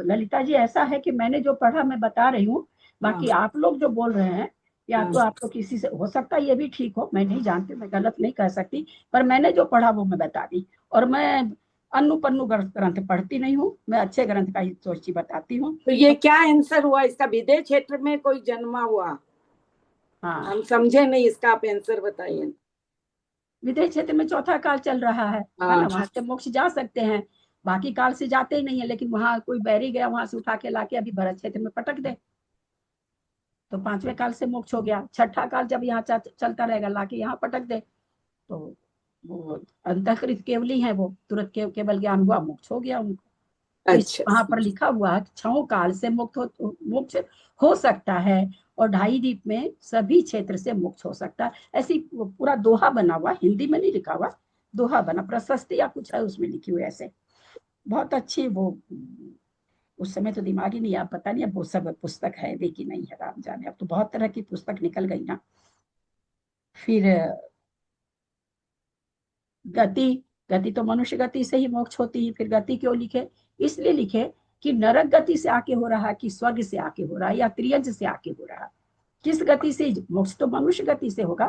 ललिता जी ऐसा है कि मैंने जो पढ़ा मैं बता रही हूँ, बाकी आप लोग जो बोल रहे हैं या तो आपको किसी से हो सकता है ये भी ठीक हो, मैं नहीं जानती, मैं गलत नहीं कह सकती, पर मैंने जो पढ़ा वो मैं बता दी। और मैं अन्नु पन्नु ग्रंथ पढ़ती नहीं हूँ, मैं अच्छे ग्रंथ का ही सोची बताती हूँ। तो ये क्या आंसर हुआ इसका, विदेश क्षेत्र में कोई जन्मा हुआ? हाँ, हम समझे नहीं, इसका आप आंसर बताइए। विदेश क्षेत्र में चौथा काल चल रहा है ना, वहां से मोक्ष जा सकते हैं, बाकी काल से जाते ही नहीं है, लेकिन वहां कोई बैरी गया, वहां से उठा के लाके अभी भरत क्षेत्र में पटक दे तो 5वें काल से मोक्ष हो गया। छठा काल जब यहाँ चलता रहेगा, लाके यहाँ पटक दे तो वो अंतःकृत केवली है, वो तुरंत केवल ज्ञान हुआ, मोक्ष हो गया उनको। अच्छा, वहां पर लिखा हुआ है 6 काल से मोक्ष हो सकता है, और 2.5 दीप में सभी क्षेत्र से मोक्ष हो सकता है। ऐसी पूरा दोहा बना हुआ, हिंदी में नहीं लिखा हुआ, दोहा बना, प्रशस्ति या कुछ है उसमें लिखी हुई, ऐसे बहुत अच्छी वो। उस समय तो दिमाग ही नहीं, आप पता नहीं अब वो सब पुस्तक है भी कि नहीं है, राम जाने, अब तो बहुत तरह की पुस्तक निकल गई ना। फिर गति तो मनुष्य गति से ही मोक्ष होती है। फिर गति क्यों लिखे? इसलिए लिखे कि नरक गति से आके हो रहा है कि स्वर्ग से आके हो रहा है या त्रियंज से आके हो रहा है, किस गति से? मोक्ष तो मनुष्य गति से होगा,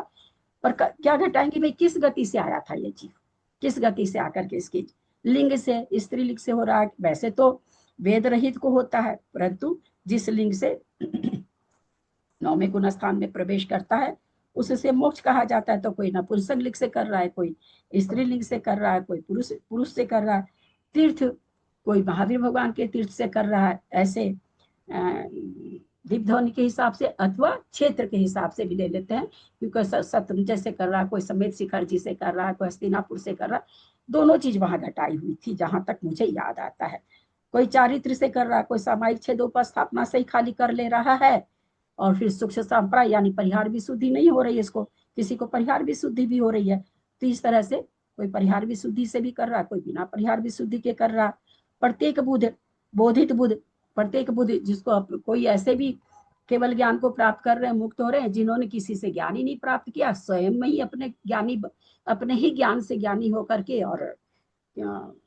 पर क्या घटाएंगे भाई, किस गति से आया था ये जीव, किस गति से आकर के इसकी लिंग से, स्त्रीलिंग से हो रहा है। वैसे तो वेद रहित को होता है, परंतु जिस लिंग से 9वें गुण स्थान में प्रवेश करता है उससे मोक्ष कहा जाता है। तो कोई नपुंसक लिंग से कर रहा है, कोई स्त्रीलिंग से कर रहा है, कोई पुरुष से कर रहा है। तीर्थ कोई महावीर भगवान के तीर्थ से कर रहा है, ऐसे दीप ध्वनि के हिसाब से अथवा क्षेत्र के हिसाब से भी ले लेते हैं, क्योंकि शत्रुंजय से कर रहा है, कोई समेत शिखर जी से कर रहा है, कोई हस्तिनापुर से कर रहा है। दोनों चीज वहां घटाई हुई थी जहां तक मुझे याद आता है। कोई चारित्र से कर रहा है, कोई सामायिक छेदोपस्थापना से ही खाली कर ले रहा है, और फिर सूक्ष्म संप्राय यानी परिहार विशुद्धि नहीं हो रही है इसको, किसी को परिहार विशुद्धि भी हो रही है। तो इस तरह से कोई परिहार विशुद्धि से भी कर रहा है, कोई बिना परिहार विशुद्धि के कर रहा है। प्रत्येक बुध, बोधित बुध, प्रत्येक बुध, जिसको कोई ऐसे भी केवल ज्ञान को प्राप्त कर रहे हैं, मुक्त हो रहे हैं, जिन्होंने किसी से ज्ञान ही नहीं प्राप्त किया, स्वयं में ही अपने ही ज्ञान से ज्ञानी होकर के और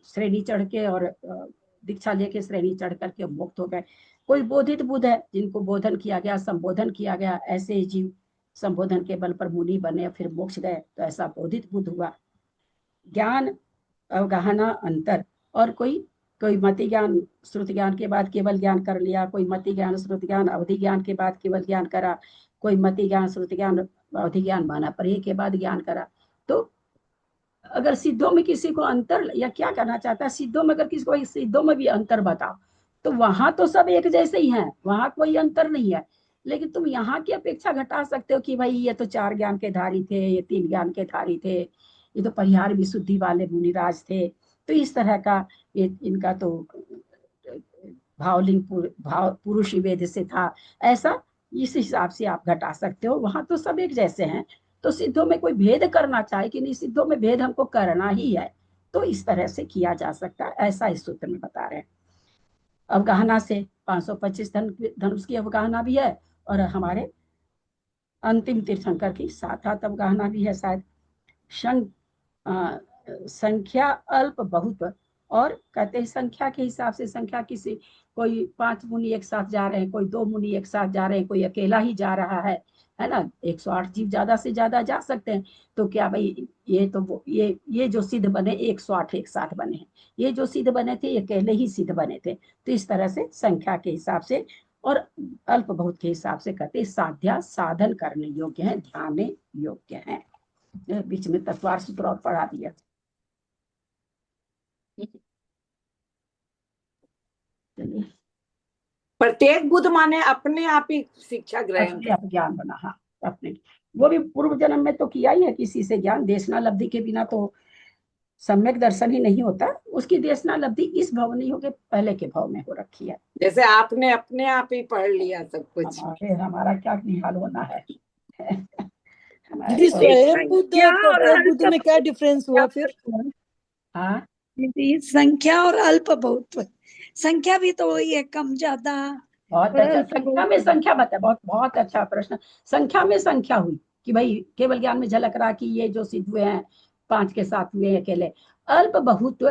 श्रेणी चढ़ के और दीक्षा लेके श्रेणी चढ़ करके मुक्त हो गए। कोई बोधित बुध है, जिनको बोधन किया गया, संबोधन किया गया, ऐसे जीव संबोधन के बल पर मुनि बने फिर मोक्ष गए, तो ऐसा बोधित बुध हुआ। ज्ञान अवगाहना अंतर, और कोई मति ज्ञान श्रुति ज्ञान के बाद केवल ज्ञान कर लिया, कोई मति ज्ञान श्रुति ज्ञान अवधि ज्ञान के बाद केवल ज्ञान करा, कोई मति ज्ञान श्रुति ज्ञान अवधि ज्ञान माना पर के बाद ज्ञान करा। तो अगर सिद्धों में किसी को अंतर, या क्या करना चाहता है सिद्धों में, अगर किसी को सिद्धों में भी अंतर बताओ, तो वहां तो सब एक जैसे ही हैं, वहां कोई अंतर नहीं है, लेकिन तुम यहाँ की अपेक्षा घटा सकते हो कि भाई ये तो 4 ज्ञान के धारी थे, ये 3 ज्ञान के धारी थे, ये तो परिहार विशुद्धि वाले मुनिराज थे। तो इस तरह का ये इनका तो भावलिंग पुरुष वेद से था, ऐसा इस हिसाब से आप घटा सकते हो। वहां तो सब एक जैसे हैं, तो सिद्धों में कोई भेद करना चाहे कि नहीं, सिद्धों में भेद हमको करना ही है, तो इस तरह से किया जा सकता है, ऐसा इस सूत्र में बता रहे हैं। अवगाहना से 525 धनुष की अवगाहना भी है, और हमारे अंतिम तीर्थंकर की 7 अवगाहना भी है शायद। संख्या अल्प बहुत और कहते हैं संख्या के हिसाब से, संख्या किसी, कोई 5 मुनि एक साथ जा रहे हैं, कोई 2 मुनि एक साथ जा रहे हैं, कोई अकेला ही जा रहा है ना। 108 जीव ज्यादा से ज्यादा जा सकते हैं। तो क्या भाई, ये तो ये जो सिद्ध बने 108 एक साथ बने हैं, ये जो सिद्ध बने थे ये अकेले ही सिद्ध बने थे। तो इस तरह से संख्या के हिसाब से और अल्प बहुत के हिसाब से कहते साध्या, साधन करने योग्य है, ध्यान योग्य है। बीच में तत्वार सूत्र और पढ़ा दिया। चलिए, प्रत्येक बुद्ध माने अपने आप ही शिक्षा ग्रहण अपने आप ज्ञान बना। हाँ, अपने, वो भी पूर्व जन्म में तो किया ही है किसी से ज्ञान। देशना लब्धि के बिना तो सम्यक दर्शन ही नहीं होता। उसकी देशना लब्धि इस भाव नहीं होके पहले के भाव में हो रखी है। जैसे आपने अपने आप ही पढ़ लिया सब कुछ। हमारा क्या निहाल होना है। दीदी स्वयं बुद्ध और प्रत्येक बुद्ध में क्या डिफरेंस हुआ फिर? हाँ दीदी, संख्या और अल्प बहुत, संख्या भी तो वही है, कम ज्यादा। बहुत अच्छा, संख्या में संख्या बता, बहुत बहुत अच्छा प्रश्न। संख्या में संख्या हुई कि भाई केवल ज्ञान में झलक रहा कि ये जो सिद्ध हुए हैं 5 के साथ हुए अकेले। अल्प बहुत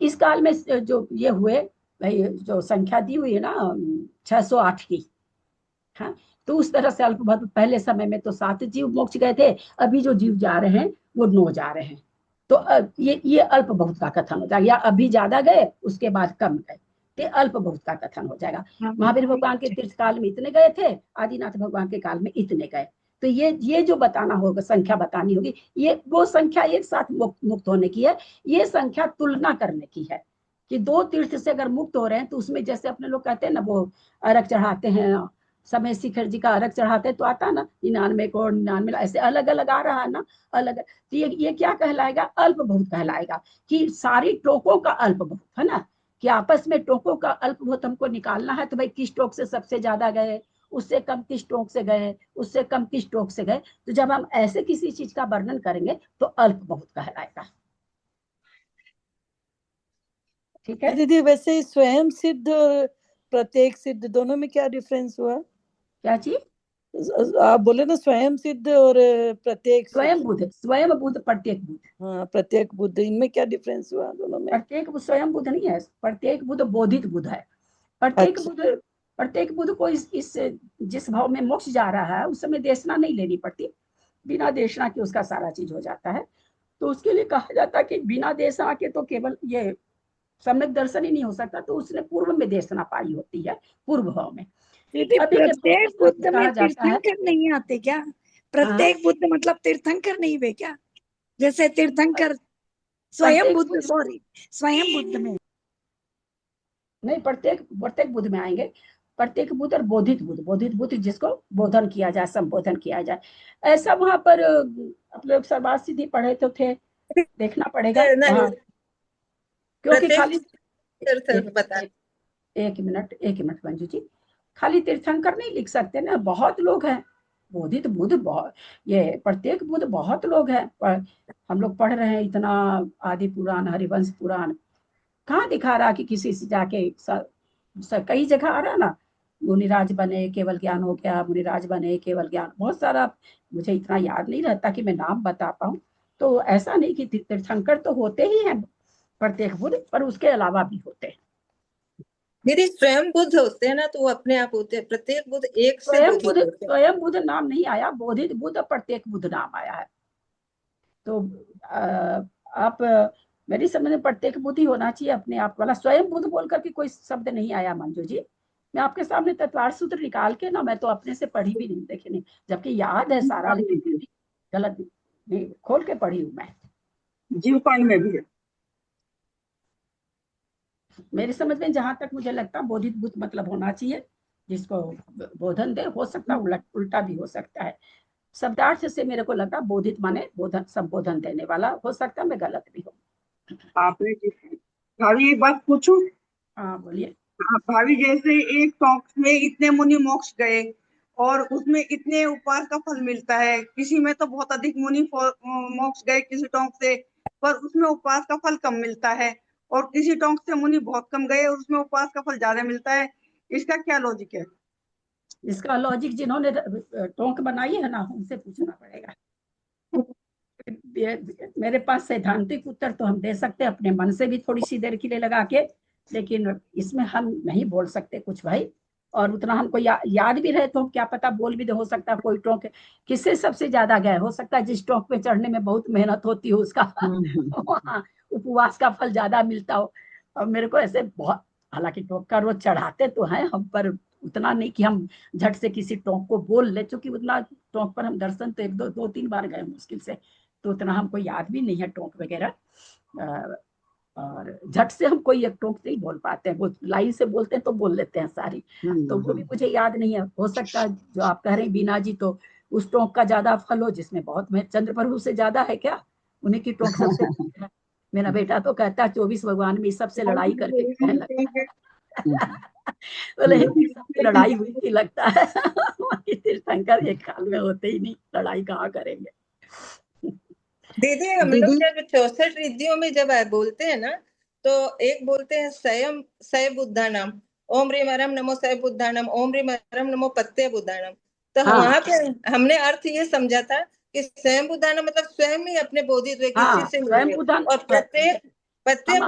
इस काल में जो ये हुए भाई, जो संख्या दी हुई है ना 608 की। हाँ, तो उस तरह से अल्प बहुत, पहले समय में तो 7 जीव मोक्ष गए थे, अभी जो जीव जा रहे हैं वो 9 जा रहे हैं। तो ये अल्प बहुत का कथन हो जाएगा, या अभी ज्यादा गए उसके बाद कम गए, तो अल्प बहुत का कथन हो जाएगा। महावीर भगवान के तीर्थ काल में इतने गए थे, आदिनाथ भगवान के काल में इतने गए। तो ये जो बताना होगा, संख्या बतानी होगी, ये वो संख्या एक साथ मुक्त होने की है। ये संख्या तुलना करने की है कि 2 तीर्थ से अगर मुक्त हो रहे हैं तो उसमें जैसे अपने लोग कहते हैं ना, वो अर्घ चढ़ाते हैं, समय शिखर जी का अर्घ चढ़ाते तो आता ना 99 करोड़ 99, ऐसे अलग अलग आ रहा है ना, अलग। तो ये क्या कहलाएगा? अल्प बहुत कहलाएगा, कि सारी टोकों का अल्प बहुत है ना, कि आपस में टोकों का अल्प बहुत हमको निकालना है। तो भाई किस टोक से सबसे ज्यादा गए, उससे कम किस टोक से गए, उससे कम किस टोक से गए। तो जब हम ऐसे किसी चीज का वर्णन करेंगे तो अल्प बहुत कहलाएगा। ठीक है दीदी, वैसे स्वयं सिद्ध और प्रत्येक सिद्ध दोनों में क्या डिफरेंस हुआ? क्या चीज? आप बोले ना स्वयं सिद्ध और प्रत्येक स्वयं बुद्ध, स्वयं बुद्ध, प्रत्येक बुद्ध। हाँ, प्रत्येक बुद्ध, इनमें क्या डिफरेंस हुआ दोनों में? प्रत्येक बुद्ध स्वयं बुद्ध नहीं है, प्रत्येक बुद्ध बोधित बुद्ध है। प्रत्येक बुद्ध को इस जिस भाव में मोक्ष जा रहा है उस समय देशना नहीं लेनी पड़ती, बिना देशना के उसका सारा चीज हो जाता है। तो उसके लिए कहा जाता है कि बिना देशना के तो केवल ये सम्यक दर्शन ही नहीं हो सकता, तो उसने पूर्व में देशना पाई होती है, पूर्व भाव में। दीदी, प्रत्येक बुद्ध में तीर्थंकर नहीं आते क्या? प्रत्येक बुद्ध मतलब तीर्थंकर नहीं हुए क्या? जैसे तीर्थंकर स्वयं बुद्ध, सॉरी, स्वयं बुद्ध में नहीं, प्रत्येक बुद्ध में आएंगे। प्रत्येक बुद्ध और बोधित बुद्ध, बोधित बुद्ध जिसको बोधन किया जाए, संबोधन किया जाए, ऐसा वहां पर आप लोग सर्वार्थ सिद्धि पढ़े तो थे, देखना पड़ेगा वहाँ। क्योंकि खाली एक मिनट मंजू जी, खाली तीर्थंकर नहीं लिख सकते ना, बहुत लोग हैं। बोधित बुद्ध बहुत, ये प्रत्येक बुद्ध बहुत लोग हैं। हम लोग पढ़ रहे हैं इतना आदि पुराण, हरिवंश पुराण, कहाँ दिखा रहा कि किसी से जाके कई जगह आ रहा ना, मुनिराज बने केवल ज्ञान हो गया, मुनिराज बने केवल ज्ञान, बहुत सारा। मुझे इतना याद नहीं रहता कि मैं नाम बता पाऊँ। तो ऐसा नहीं कि तीर्थंकर तो होते ही हैं प्रत्येक बुद्ध, पर उसके अलावा भी होते हैं। दीदी, स्वयं बुद्ध होते हैं ना, तो वो अपने आप होते हैं। प्रत्येक बुद्ध एक से स्वयं बुद्ध नाम नहीं आया, बोधित बुद्ध, प्रत्येक बुद्ध नाम आया है। तो आप मेरी समझ में प्रत्येक बुद्ध ही होना चाहिए अपने आप वाला, स्वयं बुद्ध बोल करके कोई शब्द नहीं आया मंजू जी। मैं आपके सामने तत्वार सूत्र निकाल के ना, मैं तो अपने से पढ़ी भी नहीं, देखे नहीं, जबकि याद है सारा, लेकिन गलत नहीं खोल के पढ़ी हूँ मैं। जीवकांड में भी है। मेरी समझ में जहां तक मुझे लगता है बोधित बुद्ध मतलब होना चाहिए जिसको बोधन दे, हो सकता है उल्टा भी हो सकता है। शब्दार्थ से मेरे को लगता बोधित माने बोधन, संबोधन देने वाला, हो सकता है मैं गलत भी हूँ। आपने भाभी एक बात पूछूं? हाँ बोलिए। भाभी, जैसे एक टॉक में इतने मुनि मोक्ष गए और उसमें इतने उपवास का फल मिलता है, किसी में तो बहुत अधिक मुनि मोक्ष गए किसी टोंक से, पर उसमें उपवास का फल कम मिलता है, और किसी टोंक से मुनि बहुत कम गए और उसमें उपवास का फल ज्यादा मिलता है। इसका क्या लॉजिक है? इसका लॉजिक जिन्होंने टोंक बनाई है ना, उनसे पूछना पड़ेगा। मेरे पास सैद्धांतिक उत्तर तो हम दे सकते हैं अपने मन से भी थोड़ी सी देर के लिए लगा के, लेकिन इसमें हम नहीं बोल सकते कुछ भाई। और उतना हमको याद भी रहे तो हम क्या पता बोल भी दे। हो सकता है कोई टोंक किससे सबसे ज्यादा गए, हो सकता है जिस टोंक पे चढ़ने में बहुत मेहनत होती हो उसका वहाँ उपवास का फल ज्यादा मिलता हो। और मेरे को ऐसे बहुत, हालांकि टोंक का रोज चढ़ाते तो हैं हम, पर उतना नहीं कि हम झट से किसी टोंक को बोल ले, क्योंकि उतना टोंक पर हम दर्शन तो एक दो तीन बार गए मुश्किल से, तो उतना हमको याद भी नहीं है टोंक वगैरह। और झट से हम कोई एक टोंक नहीं बोल पाते हैं, वो लाइन से बोलते हैं तो बोल लेते हैं सारी, तो वो भी मुझे याद नहीं है। हो सकता है जो आप कह रहे हैं बीना जी, तो उस टोंक का ज्यादा फल हो जिसमें बहुत में चंद्र प्रभु से ज्यादा है क्या, उन्हीं की टोंक सबसे है। मेरा बेटा तो कहता है 24 भगवान में सबसे लड़ाई करके कहने लगता बोले सबसे लड़ाई हुई थी लगता है तीर्थंकर एक काल में होते ही नहीं, लड़ाई कहाँ करेंगे। दीदी हम लोग जब 64 रिद्धियों में जब बोलते हैं ना, तो एक बोलते हैं स्वयं सय बुद्धानम, ओम ह्रीम हरम नमो सय बुद्धानम, ओम ह्रीम हरम नमो पत्ते बुद्धानम। तो वहां पे हमने अर्थ ये समझा था कि स्वयं बुद्धानम मतलब स्वयं ही अपने बोधित्व किसी से मिले, और प्रत्येक पत्ते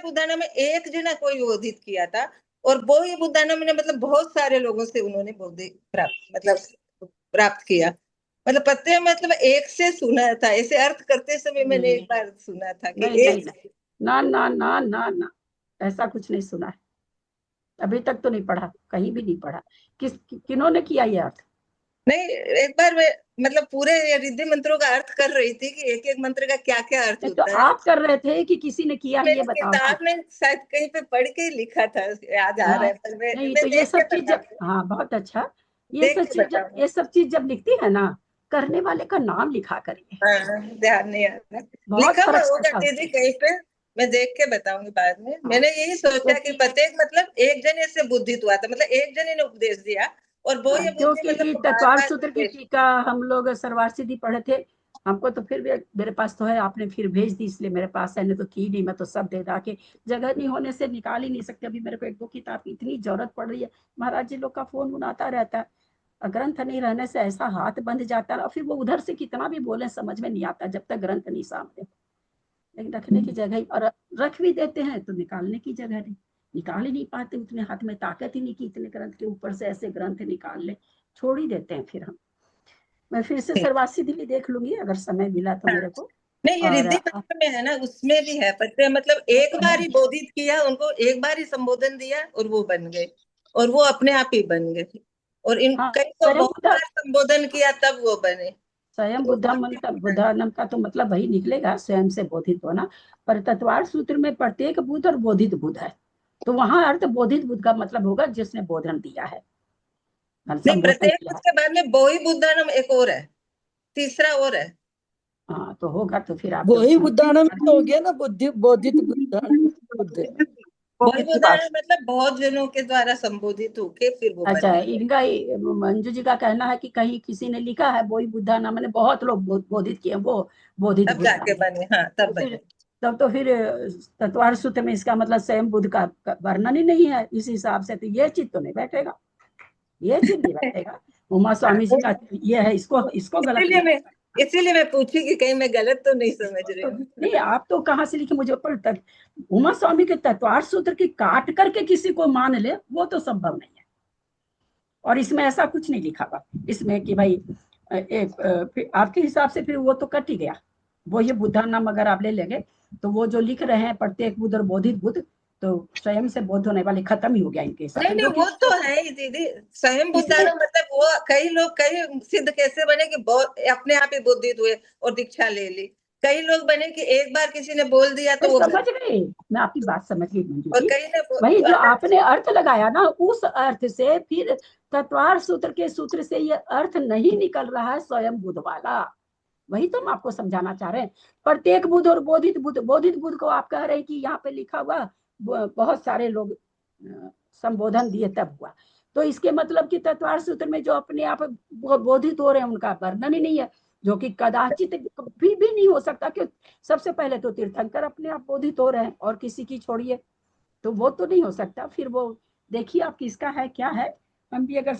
बुद्धानम में एक जना कोई बोधित किया था, और वो ही बुद्धानम ने मतलब बहुत सारे लोगों से उन्होंने बोधि प्राप्त किया। मतलब पत्ते मतलब एक से सुना था, ऐसे अर्थ करते समय मैंने एक बार सुना था कि नहीं, ना ना ना ना ना, ऐसा कुछ नहीं सुना है, अभी तक तो नहीं पढ़ा, कहीं भी नहीं पढ़ा। किन्होंने किया ये अर्थ? नहीं, एक बार मैं मतलब पूरे रिद्धि मंत्रों का अर्थ कर रही थी कि एक एक मंत्र का क्या क्या अर्थ होता है। तो आप कर रहे थे कि किसी ने किया, ये बताओ। किताब में शायद कहीं पे पढ़ के लिखा था, याद आ रहा है, पर नहीं तो ये सब चीज जब, हाँ बहुत अच्छा, ये सब चीज जब लिखती है ना, करने वाले का नाम लिखा करिए। ध्यान नहीं आ रहा, लिखा हुआ होगा दीदी कहीं पे, मैं देख के बताऊंगी बाद में। मैंने यही सोचा कि प्रत्येक मतलब एक जने से बुद्धित हुआ था, मतलब एक जने ने उपदेश दिया, और वो ये क्योंकि तत्वार सूत्र की टीका हम लोग सरवार सिद्धि पढ़े थे, हमको तो फिर भी मेरे पास तो है, आपने फिर भेज दी इसलिए मेरे पास है, नहीं तो थी नहीं, मैं तो सब दे दा के जगह नहीं होने से निकाल ही नहीं सकते। अभी मेरे को एक दो किताब की इतनी जरूरत पड़ रही है, महाराज जी लोग का फोन आता रहता है, ग्रंथ नहीं रहने से ऐसा हाथ बंध जाता है, और फिर वो उधर से कितना भी बोले समझ में नहीं आता जब तक ग्रंथ नहीं सामने। लेकिन रखने की जगह, और रख भी देते हैं तो निकालने की जगह नहीं, निकाल ही नहीं पाते, उतने हाथ में ताकत ही नहीं कि इतने ग्रंथ के ऊपर से ऐसे ग्रंथ निकाल ले, छोड़ ही देते हैं फिर हम। मैं फिर से सरवार सिद्धि भी देख लूंगी अगर समय मिला तो मेरे को। नहीं, ये रिद्धि मंत्र में है ना, उसमें भी है पत्ते, मतलब एक बार ही बोधित किया, उनको एक बार ही संबोधन दिया और वो बन गए, और वो अपने आप ही बन गए, और इन कई को बहुत बार संबोधन किया तब वो बने। स्वयं बुद्धानम का तो मतलब वही निकलेगा, स्वयं से बोधित होना। पर तत्वार सूत्र में प्रत्येक बुद्ध और बोधित बुद्ध है, तो वहां अर्थ बोधित बुद्ध का मतलब होगा जिसने बोधन दिया है। नहीं, प्रत्येक बुद्ध के बाद में बोहि बुद्धानम एक और है, तीसरा और है। हाँ तो होगा, तो फिर आप बोहि बुद्धानम हो गया ना, बोधित बुद्ध मतलब बहुत जनों के द्वारा संबोधित होके फिर वो। अच्छा, इनका मंजू जी का कहना है कि कहीं किसी ने लिखा है बोहि बुद्धानम, मैंने बहुत लोग बोधित किए, वो बोधित तब जाके बने। हाँ, तब बने। तब तो फिर तत्वार सूत्र में इसका मतलब स्वयं बुद्ध का वर्णन ही नहीं है इस हिसाब से, तो ये चीज तो नहीं बैठेगा, ये चीज नहीं बैठेगा। उमा स्वामी जी का ये है, इसको गलत, इसीलिए मैं पूछी कि कहीं मैं गलत तो नहीं समझ रही हूँ। नहीं, आप तो कहाँ से लिखे मुझे पर उमा स्वामी के तत्वार सूत्र की काट करके किसी को मान ले, वो तो संभव नहीं है। और इसमें ऐसा कुछ नहीं लिखा हुआ इसमें कि भाई एक आपके हिसाब से फिर वो तो कट ही गया। वो ये बुद्धा नाम अगर आप ले लेंगे तो वो जो लिख रहे हैं प्रत्येक बुद्ध और बोधित बुद्ध, तो स्वयं से बोध होने वाले खत्म ही हो गया इनके हिसाब से। नहीं, वो तो है ही दीदी, स्वयं बुद्धानम मतलब वो कई लोग कई सिद्ध कैसे बने कि अपने आप ही बोधित हुए और दीक्षा ले ली। कई लोग बने कि एक बार किसी ने बोल दिया तो वो समझ गए, मैं आपकी बात समझ गई मंजू जी। वही जो आपने अर्थ लगाया ना, उस अर्थ से फिर तत्वार सूत्र के सूत्र से ये अर्थ नहीं निकल रहा है स्वयं बुद्ध वाला, वही तो हम आपको समझाना चाह रहे हैं। प्रत्येक बुद्ध और बोधित बुद्ध को आप कह रहे हैं कि यहाँ पे लिखा हुआ बहुत सारे लोग संबोधन दिए तब हुआ, तो इसके मतलब कि तत्वार सूत्र में जो अपने आप बोधित हो रहे हैं उनका वर्णन ही नहीं है, जो कि कदाचित कभी भी नहीं हो सकता। कि सबसे पहले तो तीर्थंकर अपने आप बोधित हो रहे हैं और किसी की छोड़िए, तो वो तो नहीं हो सकता। फिर वो देखिए आप किसका है क्या है, हम भी अगर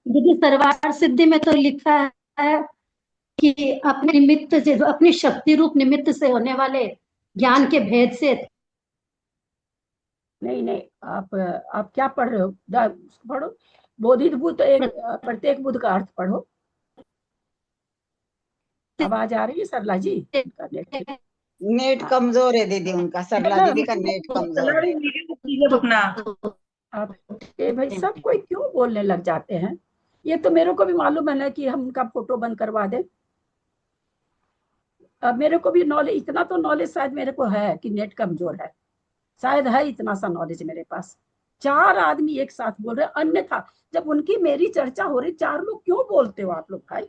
दीदी सरवार सिद्धि में तो लिखा है कि अपने निमित्त से, अपनी शक्ति रूप निमित्त से होने वाले ज्ञान के भेद से। नहीं नहीं, आप क्या पढ़ रहे हो? पढ़ो बोधित भूत, एक प्रत्येक बुध का अर्थ पढ़ो। आवाज आ रही है सरला जी? नेट कमजोर है दीदी उनका, सरला दीदी का नेट कमजोर है। आप भाई सब कोई क्यों बोलने लग जाते हैं? ये तो मेरे को भी मालूम है ना कि हम उनका फोटो बंद करवा दें। अब मेरे को भी नॉलेज, इतना तो नॉलेज शायद मेरे को है कि नेट कमजोर है, शायद है इतना सा नॉलेज मेरे पास। 4 आदमी एक साथ बोल रहे, अन्यथा जब उनकी मेरी चर्चा हो रही, 4 लोग क्यों बोलते हो आप लोग भाई?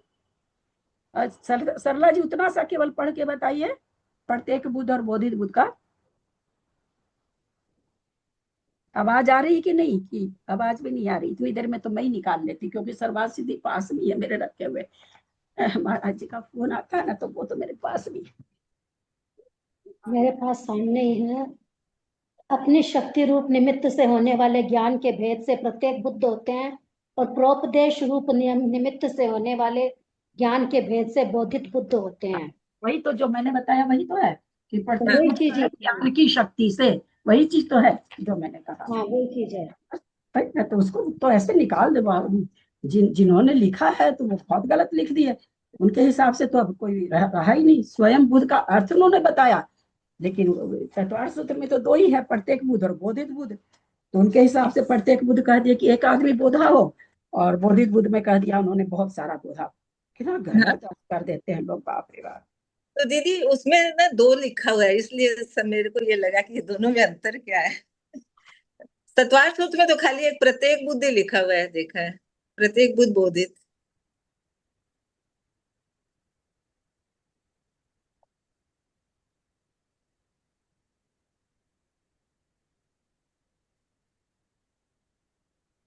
सरला जी उतना सा केवल पढ़ के बताइए, प्रत्येक बुध और बोधित बुध का। आवाज आ रही कि नहीं? कि आवाज भी नहीं आ रही? इतनी देर में तो मैं ही निकाल लेती, क्योंकि सरवार सीधी पास में है मेरे रखे हुए। महाराज जी का फोन आता है ना, तो वो तो मेरे पास भी है। मेरे पास सामने ही है। अपनी शक्ति रूप निमित्त से होने वाले ज्ञान के भेद से प्रत्येक बुद्ध होते हैं, और प्रोपदेश रूप निमित्त से होने वाले ज्ञान के भेद से बोधित बुद्ध होते हैं। वही तो जो मैंने बताया, वही तो है कि वही प्रत्येक चीज है, ज्ञान की शक्ति से, वही चीज तो है जो मैंने कहा। हाँ वही चीज है। भाई मैं तो उसको तो ऐसे निकाल दे, जिन्होंने लिखा है तो वो बहुत गलत लिख दिए। उनके हिसाब से तो अब कोई रहा ही नहीं। स्वयं बुद्ध का अर्थ उन्होंने बताया, लेकिन चतुर्थ सूत्र में तो 2 ही है, प्रत्येक बुद्ध और बोधित बुद्ध। तो उनके हिसाब से प्रत्येक बुद्ध कह दिया कि एक आदमी बोधा हो, और बोधित बुद्ध में कह दिया उन्होंने बहुत सारा बोधा। कितना गलत कर देते हैं लोग, बाप रे बाप। तो दीदी उसमें ना 2 लिखा हुआ है, इसलिए मेरे को ये लगा कि दोनों में अंतर क्या है। सत्वार सूत्र में तो खाली एक प्रत्येक बुद्धि लिखा हुआ है, देखा है, प्रत्येक बुद्ध बोधित।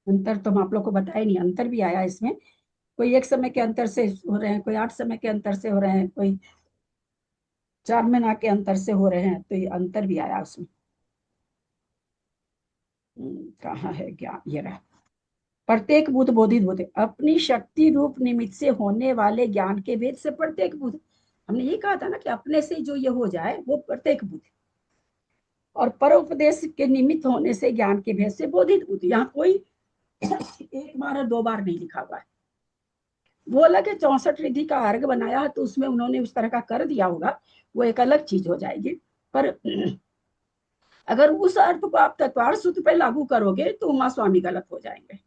अंतर तो हम आप लोग को बताया नहीं, अंतर भी आया इसमें। कोई 1 समय के अंतर से हो रहे हैं, कोई 8 समय के अंतर से हो रहे हैं, कोई 4 महीना के अंतर से हो रहे हैं, तो ये अंतर भी आया उसमें। कहाँ है ज्ञान? ये रहा, प्रत्येक बुध बोधित बुध, अपनी शक्ति रूप निमित्त से होने वाले ज्ञान के भेद से प्रत्येक बुध। हमने ये कहा था ना कि अपने से जो ये हो जाए वो प्रत्येक बुध, और परोपदेश के निमित्त होने से ज्ञान के भेद से बोधित बुध। यहाँ कोई 1 बार और 2 बार नहीं लिखा हुआ है। वो अलग है, 64 रिद्धि का अर्घ बनाया है, तो उसमें उन्होंने उस तरह का कर दिया होगा, वो एक अलग चीज हो जाएगी। पर अगर उस अर्थ को आप तत्वार सूत्र पे लागू करोगे तो उमा स्वामी गलत हो जाएंगे।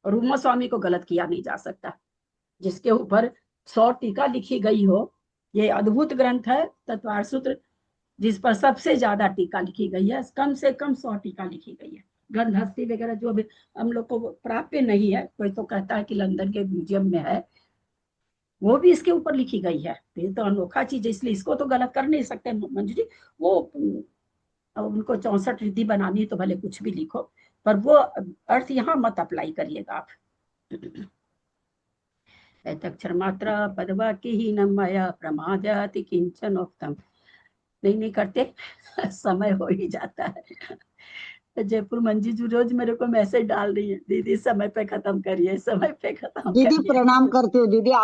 और उमा स्वामी को गलत किया नहीं जा सकता, जिसके ऊपर 100 टीका लिखी गई हो। ये अद्भुत ग्रंथ है तत्वार सूत्र, जिस पर सबसे ज्यादा टीका लिखी गई है। कम से कम 100 टीका लिखी गई है। गंधहस्ती वगैरह जो भी हम लोग को प्राप्य नहीं है, कोई तो कहता है कि लंदन के म्यूजियम में है, वो भी इसके ऊपर लिखी गई है। ये तो अनोखा चीज है, इसलिए इसको तो गलत कर नहीं सकते मंजू जी। वो उनको 64 रिद्धि बनानी है तो भले कुछ भी लिखो, पर वो अर्थ यहाँ मत अप्लाई करिएगा आप। अक्षर मात्रा पदवाक्य ही न माया प्रमादयाति किंचन उक्तम। नहीं करते समय हो ही जाता है। जयपुर मंजी जी रोज मेरे को मैसेज डाल रही है, दीदी समय पे खत्म करिए, समय पे खत्म दीदी करिए। प्रणाम करती हूँ दीदी।